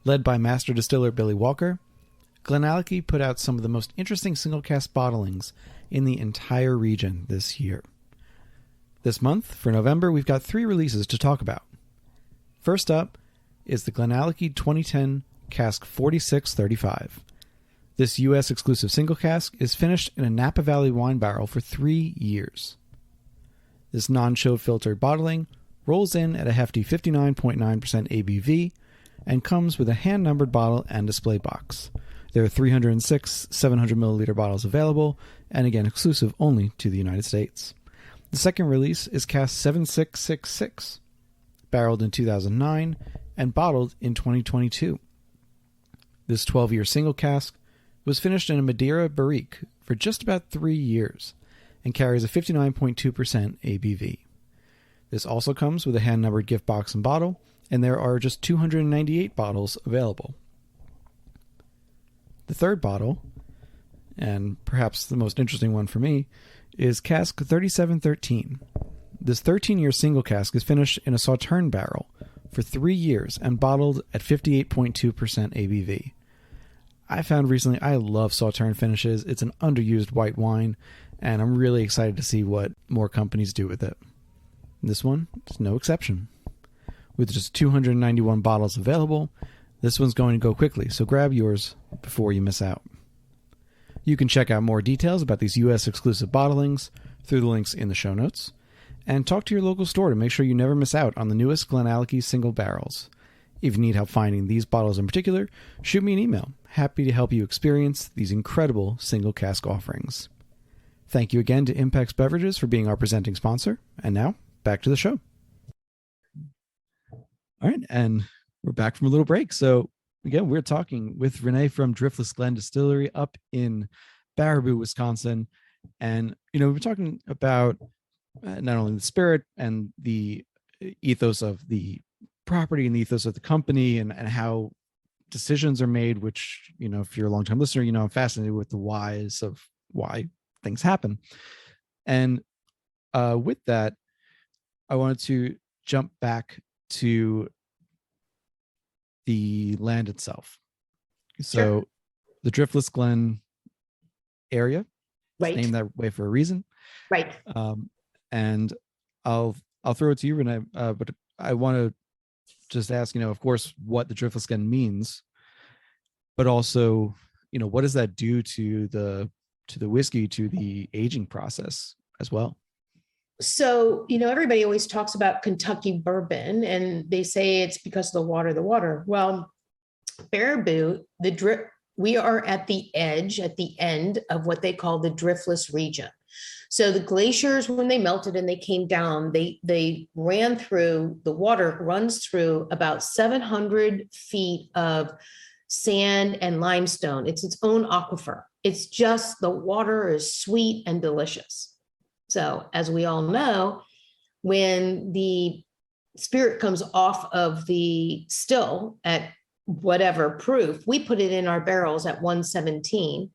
Led by master distiller Billy Walker, Glenallachie put out some of the most interesting single cask bottlings in the entire region this year. This month, for November, we've got 3 releases to talk about. First up is the Glenallachie 2010 Cask 4635. This U.S. exclusive single cask is finished in a Napa Valley wine barrel for 3 years. This non-chill filtered bottling rolls in at a hefty 59.9% ABV and comes with a hand-numbered bottle and display box. There are 306 700ml bottles available, and again exclusive only to the United States. The second release is Cask 7666, barreled in 2009 and bottled in 2022. This 12-year single cask was finished in a Madeira barrique for just about 3 years and carries a 59.2% ABV. This also comes with a hand-numbered gift box and bottle, and there are just 298 bottles available. The third bottle, and perhaps the most interesting one for me, is Cask 3713. This 13-year single cask is finished in a Sauterne barrel for 3 years and bottled at 58.2% ABV. I found recently I love Sauterne finishes. It's an underused white wine, and I'm really excited to see what more companies do with it. This one is no exception. With just 291 bottles available, this one's going to go quickly, so grab yours before you miss out. You can check out more details about these U.S. exclusive bottlings through the links in the show notes, and talk to your local store to make sure you never miss out on the newest Glenallachie single barrels. If you need help finding these bottles in particular, shoot me an email. Happy to help you experience these incredible single cask offerings. Thank you again to Impex Beverages for being our presenting sponsor, and now, back to the show. All right, and we're back from a little break. So again, we're talking with Reneé from Driftless Glen Distillery up in Baraboo, Wisconsin. And, we're talking about not only the spirit and the ethos of the property and the ethos of the company and how decisions are made, which, if you're a long-time listener, I'm fascinated with the whys of why things happen. And with that, I wanted to jump back to the land itself. So Sure. The Driftless Glen area, Right. it's named that way for a reason. Right. And I'll throw it to you, Reneé, but I want to just ask, of course, what the Driftless Glen means, but also, what does that do to the whiskey, to the aging process as well? So, everybody always talks about Kentucky bourbon and they say it's because of the water. Well, Baraboo, we are at the end of what they call the driftless region. So the glaciers, when they melted and they came down, they ran through, the water runs through about 700 feet of sand and limestone. It's its own aquifer. It's just, the water is sweet and delicious. So as we all know, when the spirit comes off of the still at whatever proof, we put it in our barrels at 117.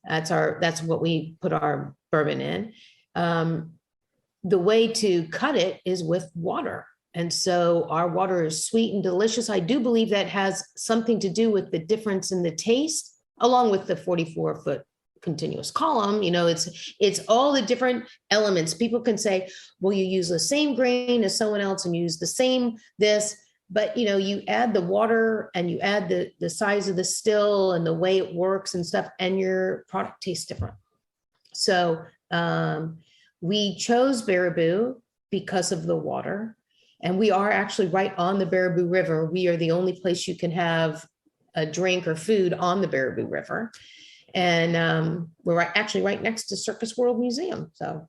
That's what we put our bourbon in. The way to cut it is with water. And so our water is sweet and delicious. I do believe that has something to do with the difference in the taste, along with the 44-foot continuous column. It's all the different elements. People can say, well, you use the same grain as someone else and use the same this, but you add the water and you add the size of the still and the way it works and stuff, and your product tastes different. So we chose Baraboo because of the water, and we are actually right on the Baraboo River. We are the only place you can have a drink or food on the Baraboo River. And we're actually right next to Circus World Museum. So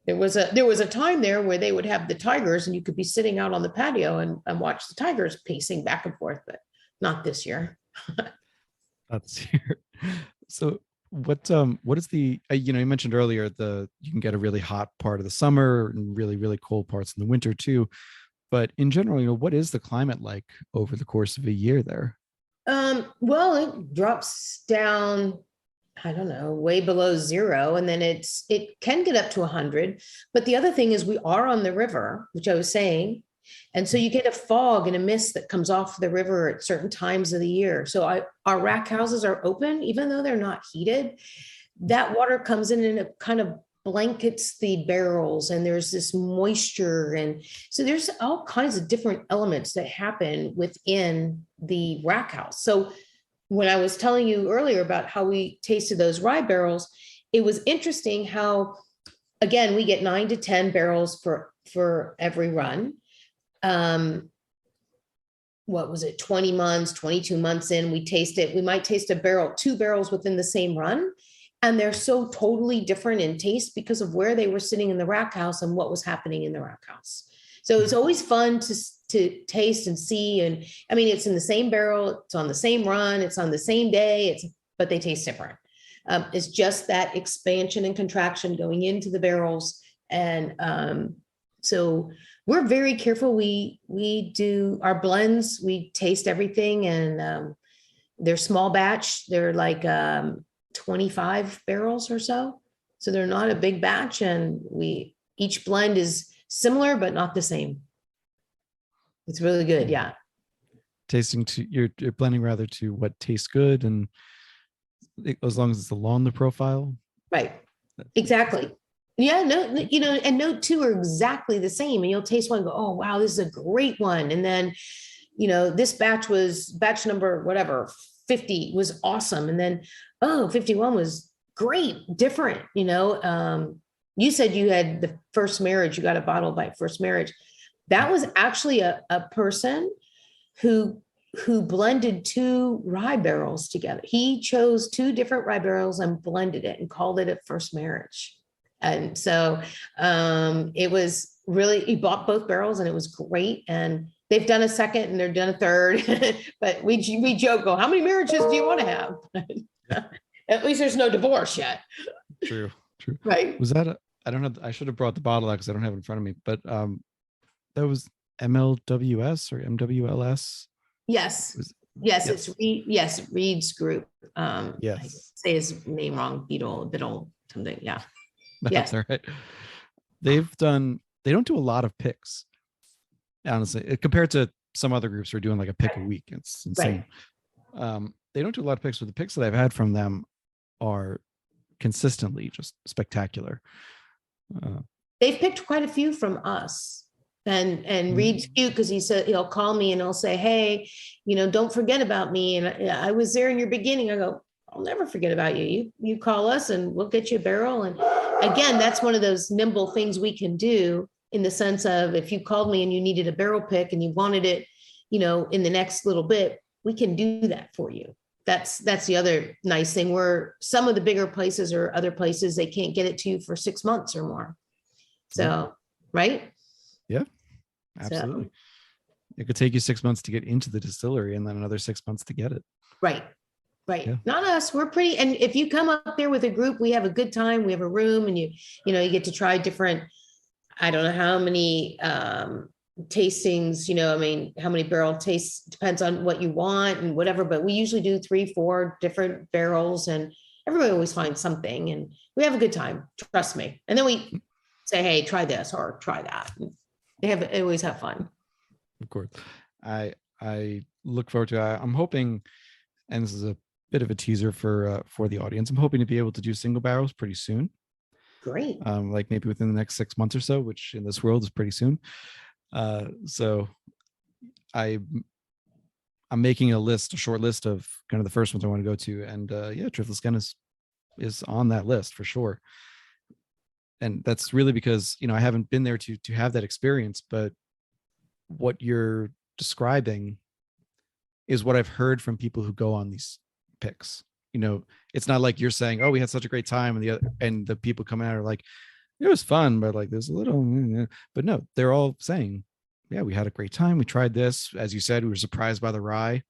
there was a time there where they would have the tigers and you could be sitting out on the patio and watch the tigers pacing back and forth, but not this year. That's here. So what is the, you mentioned earlier, you can get a really hot part of the summer and really, really cold parts in the winter too. But in general, what is the climate like over the course of a year there? Well, it drops down, I don't know, way below zero, and then it can get up to 100. But the other thing is we are on the river, which I was saying, and so you get a fog and a mist that comes off the river at certain times of the year. So our rack houses are open, even though they're not heated. That water comes in and it kind of blankets the barrels, and there's this moisture, and so there's all kinds of different elements that happen within the rack house. So when I was telling you earlier about how we tasted those rye barrels, it was interesting how, again, we get 9 to 10 barrels for every run. What was it, 20 months, 22 months in, we taste it. We might taste a barrel, 2 barrels within the same run. And they're so totally different in taste because of where they were sitting in the rack house and what was happening in the rack house. So it's always fun to taste and see. And I mean, it's in the same barrel, it's on the same run, it's on the same day, but they taste different. It's just that expansion and contraction going into the barrels. And so we're very careful. We do our blends, we taste everything, and they're small batch. They're like 25 barrels or so. So they're not a big batch, and each blend is similar, but not the same. It's really good. Yeah. You're blending rather to what tastes good, and as long as it's along the profile. Right. Exactly. Yeah. No, and no two are exactly the same. And you'll taste one and go, oh, wow, this is a great one. And then, this batch was batch number, whatever, 50 was awesome. And then, 51 was great, different. You said you had the first marriage, you got a bottle by first marriage. That was actually a person who blended 2 rye barrels together. He chose 2 different rye barrels and blended it and called it a first marriage. And so it was really, he bought both barrels and it was great. And they've done a second and they're done a third, but we joke, how many marriages do you want to have? At least there's no divorce yet. True. Right. Was that I don't know. I should have brought the bottle out because I don't have it in front of me, but that was MLWS or MWLS. Yes. It's Reed's group. Yes. I say his name wrong, Biddle, something. Yeah. That's all right. They don't do a lot of picks, honestly, compared to some other groups who are doing like a pick a week. It's insane. Right. They don't do a lot of picks, but the picks that I've had from them are consistently just spectacular. They've picked quite a few from us. And Reed's cute because he said he'll call me and he'll say, hey, don't forget about me. And I was there in your beginning. I go, I'll never forget about you. You call us and we'll get you a barrel. And again, that's one of those nimble things we can do, in the sense of, if you called me and you needed a barrel pick and you wanted it, in the next little bit, we can do that for you. That's the other nice thing, where some of the bigger places or other places, they can't get it to you for 6 months or more. So, right? Yeah, absolutely. So, it could take you 6 months to get into the distillery and then another 6 months to get it. Right. Yeah. Not us. We're pretty. And if you come up there with a group, we have a good time. We have a room, and you get to try different, I don't know how many tastings, how many barrel tastes, depends on what you want and whatever, but we usually do 3-4 different barrels, and everybody always finds something, and we have a good time. Trust me. And then we say, hey, try this or try that. They always have fun. Of course. I look forward to I'm hoping, and this is a bit of a teaser for the audience, I'm hoping to be able to do single barrels pretty soon. Great. Like maybe within the next 6 months or so, which in this world is pretty soon. So I'm making a short list of kind of the first ones I want to go to, and Driftless Glen is on that list for sure. And that's really because I haven't been there to have that experience, but what you're describing is what I've heard from people who go on these picks. It's not like you're saying, oh, we had such a great time, and the people come out are like, it was fun, but like there's a little, but no, they're all saying, yeah, we had a great time. We tried this. As you said, we were surprised by the rye.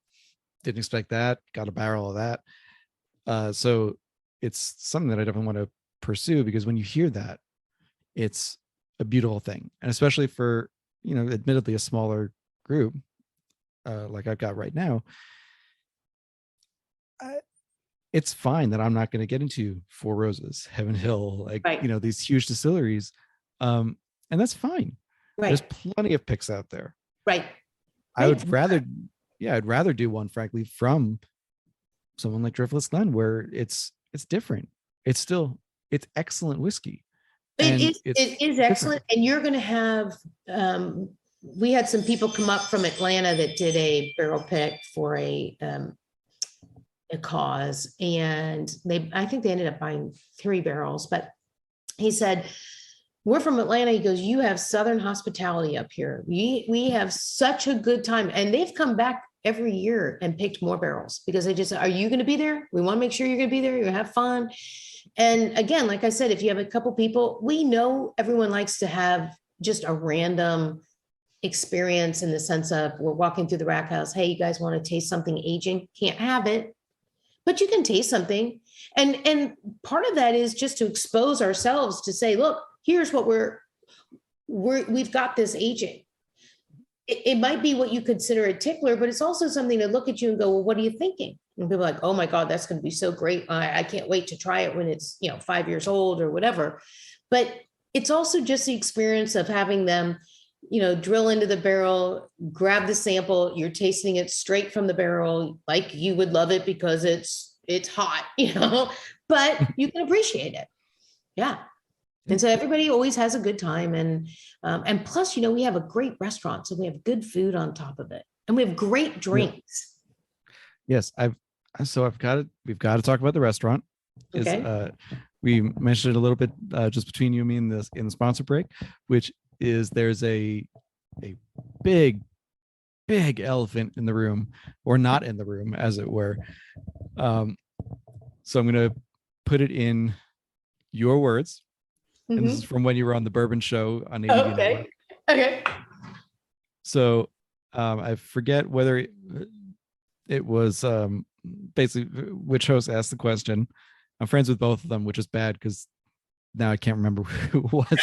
Didn't expect that. Got a barrel of that. So it's something that I definitely want to pursue, because when you hear that, it's a beautiful thing. And especially for admittedly a smaller group, like I've got right now, it's fine that I'm not going to get into Four Roses, Heaven Hill, like, Right. These huge distilleries. And that's fine. Right. There's plenty of picks out there. Right. I would rather, I'd rather do one, frankly, from someone like Driftless Glen, where it's different. It's excellent whiskey. It is excellent. And you're going to have, we had some people come up from Atlanta that did a barrel pick for a cause. And I think they ended up buying 3 barrels, but he said, we're from Atlanta. He goes, you have Southern hospitality up here. We have such a good time. And they've come back every year and picked more barrels because they just, are you going to be there? We want to make sure you're going to be there. You're going to have fun. And again, like I said, if you have a couple people, we know everyone likes to have just a random experience in the sense of we're walking through the rack house. Hey, you guys want to taste something aging? Can't have it, but you can taste something. And part of that is just to expose ourselves to say, look, here's what we've got this aging. It might be what you consider a tickler, but it's also something to look at you and go, well, what are you thinking? And people are like, oh my God, that's going to be so great. I can't wait to try it when it's, 5 years old or whatever. But it's also just the experience of having them, drill into the barrel, grab the sample. You're tasting it straight from the barrel, like you would love it because it's hot, but you can appreciate it. Yeah. And so everybody always has a good time. And plus, we have a great restaurant. So we have good food on top of it. And we have great drinks. Yes. We've got to talk about the restaurant. Okay. We mentioned it a little bit just between you and me in the sponsor break, which is there's a big elephant in the room, or not in the room, as it were. So I'm going to put it in your words. And this is from when you were on the Bourbon Show on ADV Network. Okay. So I forget whether it was basically which host asked the question. I'm friends with both of them, which is bad because now I can't remember who it was.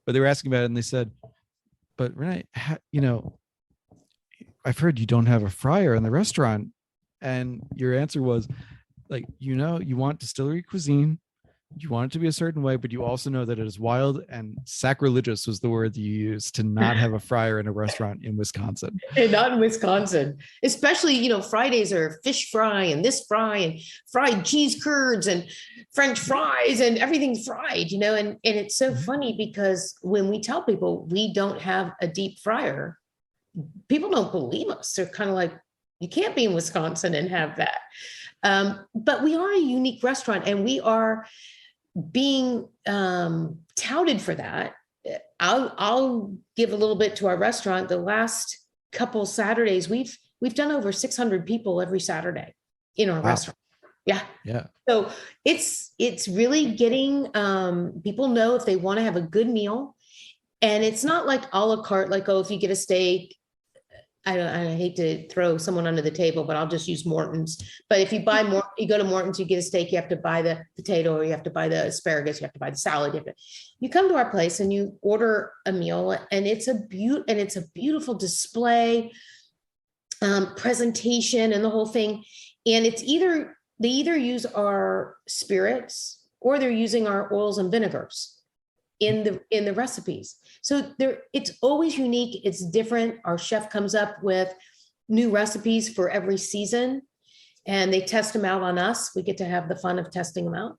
But they were asking about it, and they said, "But Reneé, I've heard you don't have a fryer in the restaurant," and your answer was, like, you want distillery cuisine. You want it to be a certain way, but you also know that it is wild and sacrilegious was the word you used to not have a fryer in a restaurant in Wisconsin. And not in Wisconsin, especially, Fridays are fish fry and this fry and fried cheese curds and French fries and everything's fried, and it's so funny because when we tell people we don't have a deep fryer, people don't believe us. They're kind of like, you can't be in Wisconsin and have that. But we are a unique restaurant and we are being touted for that. I'll give a little bit to our restaurant. The last couple Saturdays, we've done over 600 people every Saturday in our restaurant. Yeah. So it's really getting people know if they want to have a good meal, and it's not like a la carte, like, oh, if you get a steak. I hate to throw someone under the table, but I'll just use Morton's. But if you buy more, you go to Morton's, you get a steak, you have to buy the potato, or you have to buy the asparagus, you have to buy the salad. You come to our place and you order a meal, and it's a beautiful display, presentation, and the whole thing. And they either use our spirits or they're using our oils and vinegars in the recipes. So it's always unique. It's different. Our chef comes up with new recipes for every season, and they test them out on us. We get to have the fun of testing them out.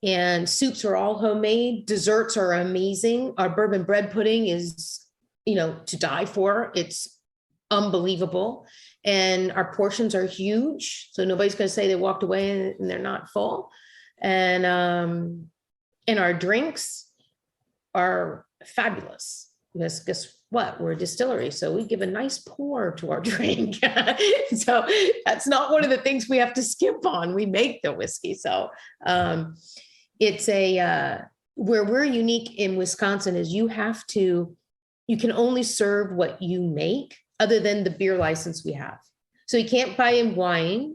And soups are all homemade. Desserts are amazing. Our bourbon bread pudding is, to die for. It's unbelievable. And our portions are huge. So nobody's going to say they walked away and they're not full. And our drinks are fabulous because guess what? We're a distillery. So we give a nice pour to our drink. So that's not one of the things we have to skip on. We make the whiskey. So it's where we're unique in Wisconsin is you can only serve what you make other than the beer license we have. So you can't buy in wine,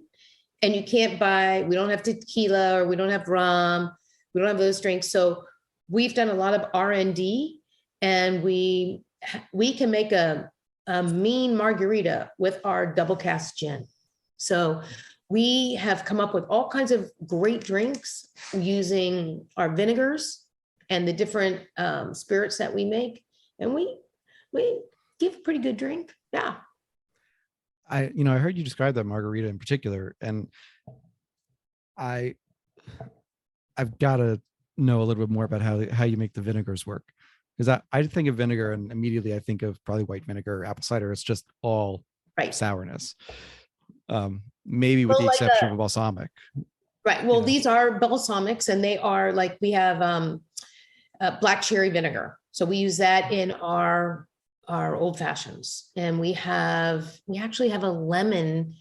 and we don't have tequila, or we don't have rum. We don't have those drinks. So we've done a lot of R&D, and we can make a mean margarita with our double cast gin. So we have come up with all kinds of great drinks using our vinegars and the different spirits that we make. And we give a pretty good drink. Yeah. I heard you describe that margarita in particular, and I've got to know a little bit more about how you make the vinegars work. Because I think of vinegar and immediately I think of probably white vinegar or apple cider. It's just all sourness. Maybe with the exception of a balsamic. Right. Well, these are balsamics, and they are like, we have black cherry vinegar. So we use that in our old fashions. And we actually have a lemon,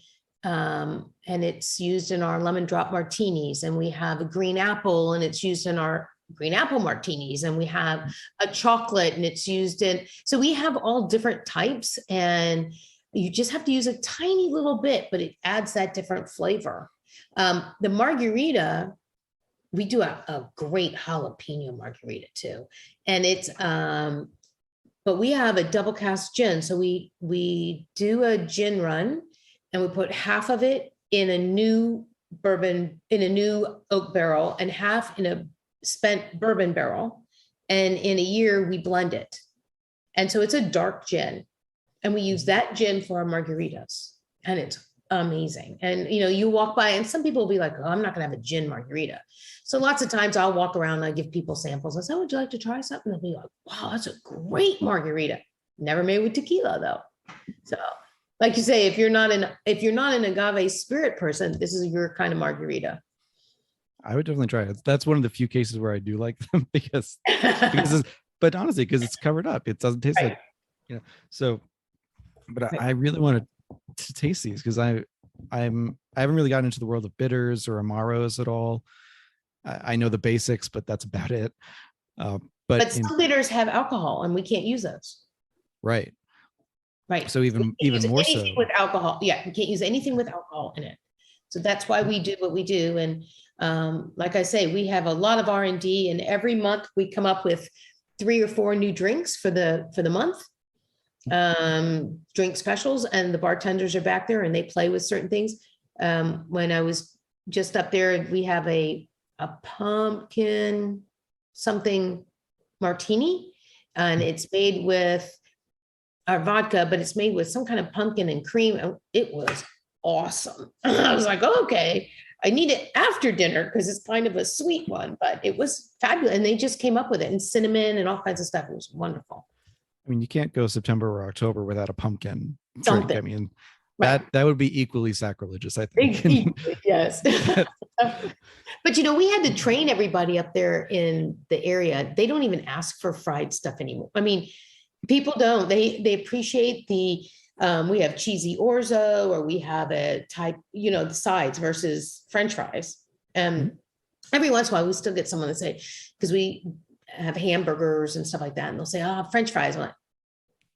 and it's used in our lemon drop martinis. And we have a green apple, and it's used in our green apple martinis. And we have a chocolate, and it's used in, so we have all different types, and you just have to use a tiny little bit, but it adds that different flavor. The margarita, we do a great jalapeno margarita too. And it's, but we have a double cast gin. So we do a gin run, and we put half of it in a new oak barrel and half in a spent bourbon barrel. And in a year we blend it. And so it's a dark gin, and we use that gin for our margaritas, and it's amazing. And, you walk by and some people will be like, oh, I'm not going to have a gin margarita. So lots of times I'll walk around and I give people samples. I say, would you like to try something? They'll be like, wow, that's a great margarita. Never made with tequila though. So like you say, if you're not an agave spirit person, this is your kind of margarita. I would definitely try it. That's one of the few cases where I do like them because but honestly, because it's covered up, it doesn't taste like, so, but I really want to taste these because I haven't really gotten into the world of bitters or amaros at all. I know the basics, but that's about it. But some bitters have alcohol, and we can't use those. Right. So even more so with alcohol. Yeah, we can't use anything with alcohol in it. So that's why we do what we do. And like I say, we have a lot of R&D, and every month we come up with 3 or 4 new drinks for the month. Drink specials, and the bartenders are back there and they play with certain things. When I was just up there, we have a pumpkin something martini, and it's made with our vodka, but it's made with some kind of pumpkin and cream. It was awesome. I was like, oh, okay, I need it after dinner because it's kind of a sweet one, but it was fabulous. And they just came up with it, and cinnamon and all kinds of stuff. It was wonderful. I mean, you can't go September or October without a pumpkin Something. drink. I mean, that would be equally sacrilegious, I think. Yes. But, we had to train everybody up there in the area. They don't even ask for fried stuff anymore. I mean, people don't. They appreciate the, we have cheesy orzo, or we have a type, the sides versus French fries. And every once in a while, we still get someone to say, because we have hamburgers and stuff like that, and they'll say, French fries. I'm like,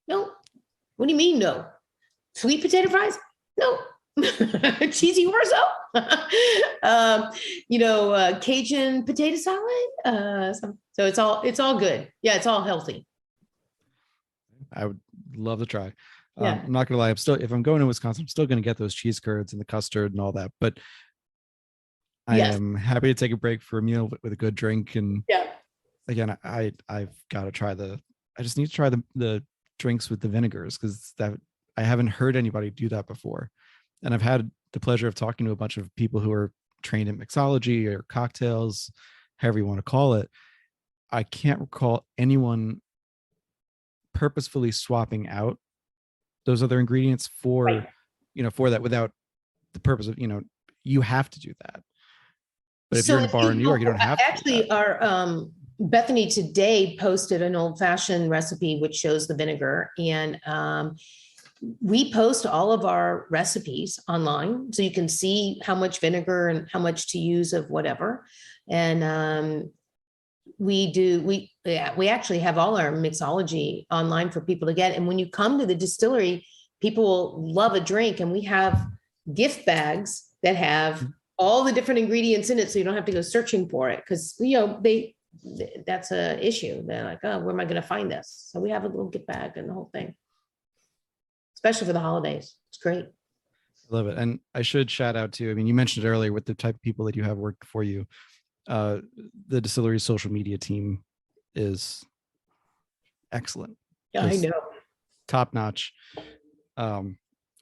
no. What do you mean, no? Sweet potato fries? No. Cheesy orzo? Cajun potato salad? So it's all good. Yeah, it's all healthy. I would love to try. Yeah. I'm not gonna lie, if I'm going to Wisconsin, I'm still gonna get those cheese curds and the custard and all that, but I am happy to take a break for a meal with a good drink. And again, I've got to try I just need to try the drinks with the vinegars, because I haven't heard anybody do that before. And I've had the pleasure of talking to a bunch of people who are trained in mixology or cocktails, however you want to call it. I can't recall anyone purposefully swapping out those other ingredients for that, without the purpose of, you have to do that. But if you're in a bar in New York, you don't have to. Actually, our Bethany today posted an old fashioned recipe which shows the vinegar, and we post all of our recipes online, so you can see how much vinegar and how much to use of whatever. And we actually have all our mixology online for people to get. And when you come to the distillery, people will love a drink, and we have gift bags that have all the different ingredients in it, so you don't have to go searching for it, because that's a issue. They're like, oh, where am I going to find this? So we have a little gift bag and the whole thing, especially for the holidays. It's great. I love it. And I should shout out to, I mean, you mentioned it earlier with the type of people that you have worked for you. The distillery social media team is excellent. Yeah, I Just know. top notch.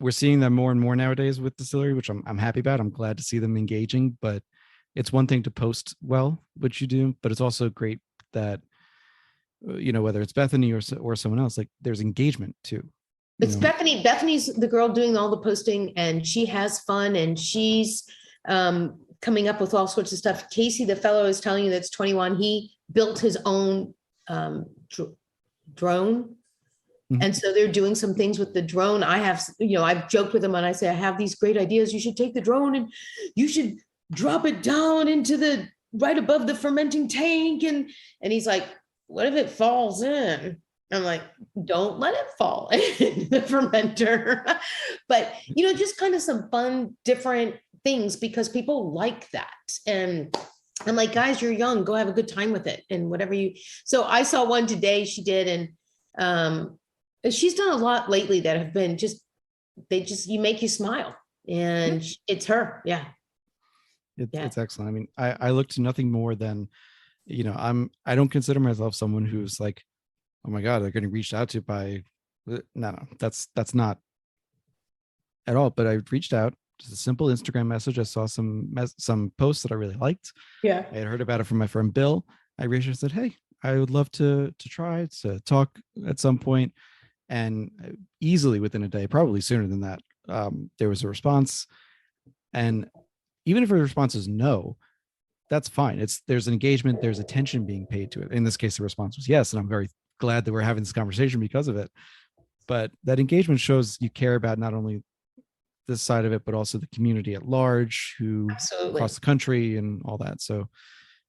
We're seeing them more and more nowadays with distillery, which I'm happy about. I'm glad to see them engaging, but it's one thing to post well, which you do, but it's also great that, whether it's Bethany or someone else, like there's engagement too. It's Bethany. Bethany's the girl doing all the posting, and she has fun, and she's coming up with all sorts of stuff. Casey, the fellow is telling you that's 21. He built his own drone. Mhm. And so they're doing some things with the drone. I've joked with him and I say, I have these great ideas. You should take the drone and you should drop it down into right above the fermenting tank. And he's like, what if it falls in? I'm like, don't let it fall in the fermenter. But, just kind of some fun, different things because people like that. And I'm like, guys, you're young, go have a good time with it. And so I saw one today she did. And she's done a lot lately that have been you make you smile, and it's her. Yeah. It's excellent. I mean, I look to nothing more than, I don't consider myself someone who's like, oh my God, they're getting reached out to by, no, that's not at all. But I reached out, just a simple Instagram message. I saw some posts that I really liked. Yeah. I had heard about it from my friend Bill. I reached out and said, hey, I would love to try to talk at some point. And easily within a day, probably sooner than that, there was a response. And even if a response is no, that's fine. There's an engagement, there's attention being paid to it. In this case, the response was yes. And I'm very glad that we're having this conversation because of it. But that engagement shows you care about not only this side of it, but also the community at large, who Absolutely. across the country and all that. So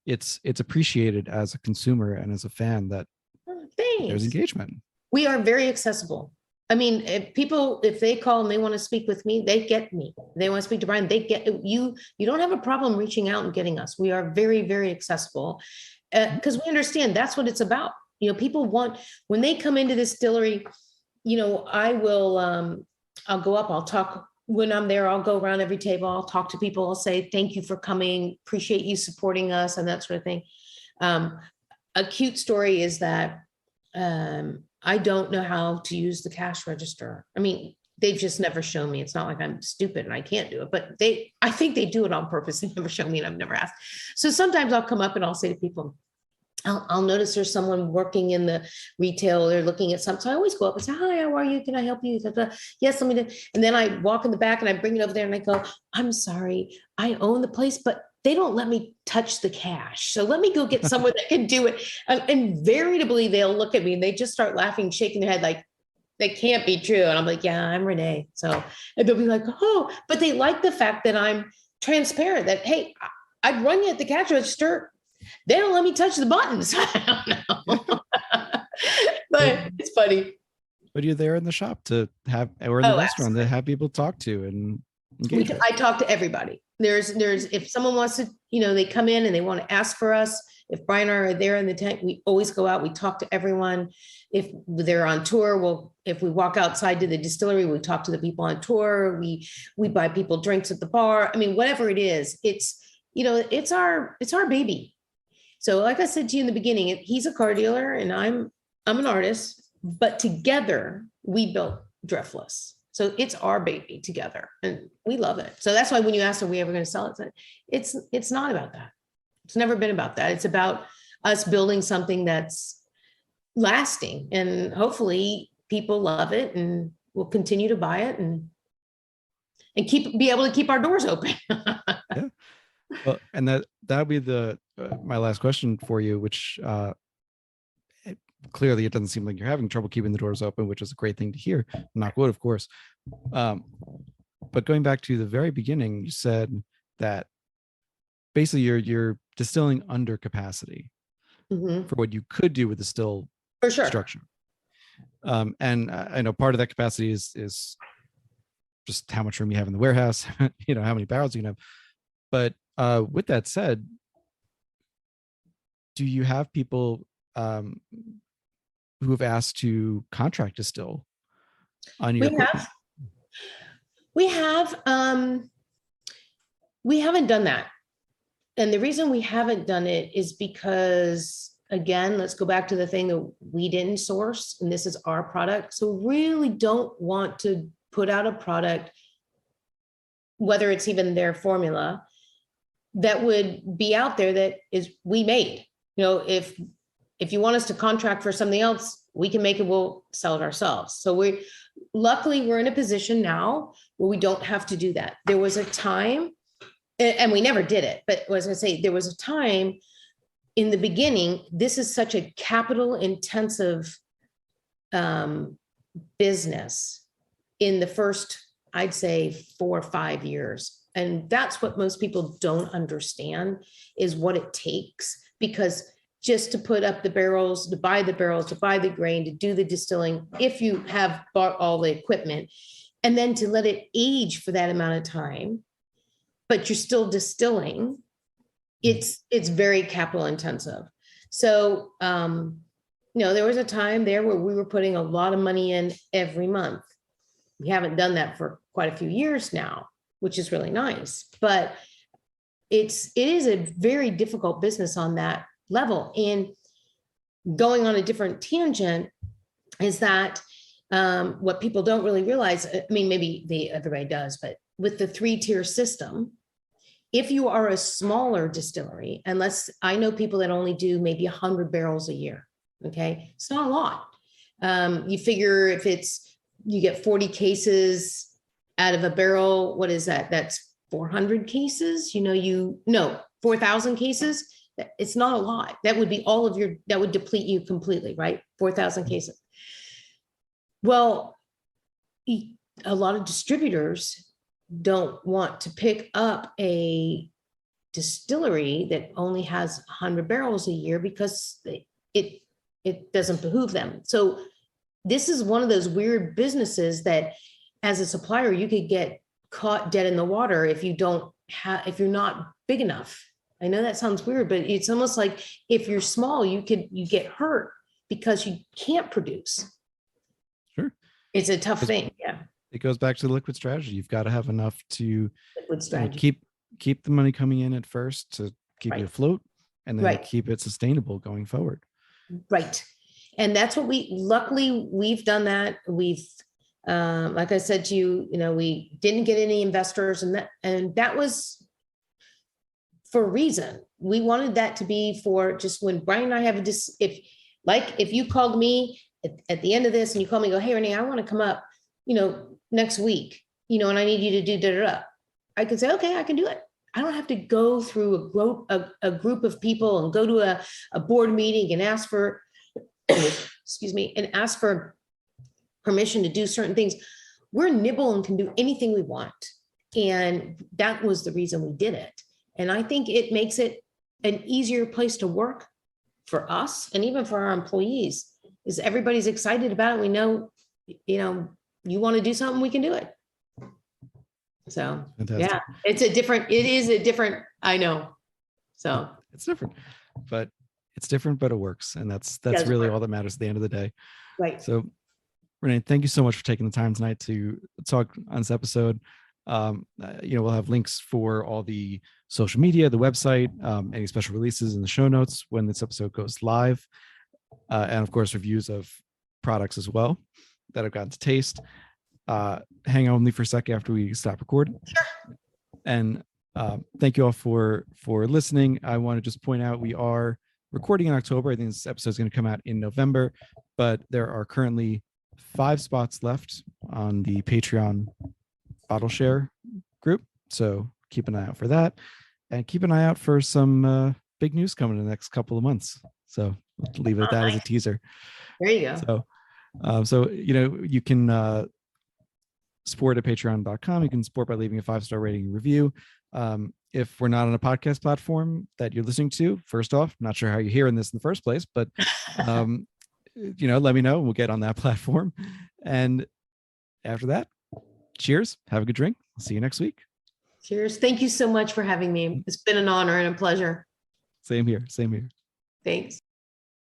it's appreciated as a consumer and as a fan that there's engagement. We are very accessible. I mean, if they call and they want to speak with me, they get me. They want to speak to Brian, they get you. You don't have a problem reaching out and getting us. We are very, very accessible because we understand that's what it's about. People want, when they come into this distillery, I'll go up, I'll talk. When I'm there, I'll go around every table, I'll talk to people, I'll say, thank you for coming, appreciate you supporting us, and that sort of thing. A cute story is that I don't know how to use the cash register. I mean, they've just never shown me. It's not like I'm stupid and I can't do it, but I think they do it on purpose. They never show me and I've never asked. So sometimes I'll come up and I'll say to people, I'll notice there's someone working in the retail, they're looking at something. So I always go up and say, hi, how are you? Can I help you? Yes, let me do. And then I walk in the back and I bring it over there and I go, I'm sorry, I own the place, but they don't let me touch the cash. So let me go get someone that can do it. And invariably they'll look at me and they just start laughing, shaking their head like, that can't be true. And I'm like, yeah, I'm Reneé. So, and they'll be like, oh, but they like the fact that I'm transparent, that, hey, I'd run you at the cash register. They don't let me touch the buttons. I don't know. But it's funny. But you're there in the shop to have, or in the restaurant absolutely. to have people talk to and engage. I talk to everybody. There's, if someone wants to, they come in and they want to ask for us. If Brian and I are there in the tent, we always go out. We talk to everyone. If they're on tour, if we walk outside to the distillery, we talk to the people on tour. We buy people drinks at the bar. I mean, whatever it is, it's our baby. So like I said to you in the beginning, he's a car dealer and I'm an artist, but together we built Driftless. So it's our baby together and we love it. So that's why when you asked, are we ever going to sell it? It's not about that. It's never been about that. It's about us building something that's lasting and hopefully people love it and will continue to buy it and be able to keep our doors open. Yeah. Well, and that'll be my last question for you, which clearly it doesn't seem like you're having trouble keeping the doors open, which is a great thing to hear. Knock wood, of course. But going back to the very beginning, you said that basically you're distilling under capacity for what you could do with the still For sure. structure. And I know part of that capacity is just how much room you have in the warehouse, how many barrels you can have. But with that said, do you have people who have asked to contract distill on your We equipment? have, we have, we haven't done that. And the reason we haven't done it is because, again, let's go back to the thing that we didn't source, and this is our product. So we really don't want to put out a product, whether it's even their formula, that would be out there that is we made. You know, if you want us to contract for something else, we can make it, we'll sell it ourselves. So luckily we're in a position now where we don't have to do that. There was a time, and we never did it, but as I say, there was a time in the beginning, this is such a capital intensive business in the first, I'd say 4 or 5 years. And that's what most people don't understand, is what it takes, because just to put up the barrels, to buy the grain, to do the distilling, if you have bought all the equipment, and then to let it age for that amount of time, but you're still distilling, it's very capital intensive. So, there was a time there where we were putting a lot of money in every month. We haven't done that for quite a few years now, which is really nice, but it is a very difficult business on that level. And going on a different tangent is that what people don't really realize, I mean, maybe everybody does, but with the 3-tier system, if you are a smaller distillery, I know people that only do maybe 100 barrels a year. Okay. It's not a lot. You figure if you get 40 cases out of a barrel, what is that? That's 400 cases, 4,000 cases. It's not a lot. That would be that would deplete you completely, right? 4,000 cases. Well, a lot of distributors don't want to pick up a distillery that only has 100 barrels a year because it doesn't behoove them. So this is one of those weird businesses that as a supplier, you could get caught dead in the water if you're not big enough. I know that sounds weird, but it's almost like if you're small, you get hurt because you can't produce. Sure. It's a tough thing. Yeah. It goes back to the liquid strategy. You've got to have enough to keep the money coming in at first to keep you afloat, and then keep it sustainable going forward. Right. And that's what luckily we've done that. We've, like I said to you, we didn't get any investors, and that was for a reason. We wanted that to be for just when Brian and I have if you called me at the end of this and you call me and go, hey, Reneé, I want to come up, next week, and I need you to do da-da-da. I could say, okay, I can do it. I don't have to go through a group of people and go to a board meeting and ask for, excuse me, and ask for permission to do certain things. We're nimble and can do anything we want. And that was the reason we did it. And I think it makes it an easier place to work for us and even for our employees, is everybody's excited about it. We know, you want to do something, we can do it. So fantastic. Yeah, it is a different, I know. So it's different, but it works. And that's really all that matters at the end of the day. Right. So Reneé, thank you so much for taking the time tonight to talk on this episode. We'll have links for all the social media, the website, any special releases in the show notes when this episode goes live. And of course, reviews of products as well that I've gotten to taste. Hang on with me for a second after we stop recording. Sure. And thank you all for listening. I want to just point out we are recording in October. I think this episode is going to come out in November, but there are currently 5 spots left on the Patreon bottle share group. So keep an eye out for that, and keep an eye out for some big news coming in the next couple of months. So we'll leave it at that as a teaser. There you go. So you can support at patreon.com. You can support by leaving a 5-star rating and review. If we're not on a podcast platform that you're listening to, first off, I'm not sure how you're hearing this in the first place, but let me know. We'll get on that platform. And after that, cheers. Have a good drink. I'll see you next week. Cheers. Thank you so much for having me. It's been an honor and a pleasure. Same here. Thanks.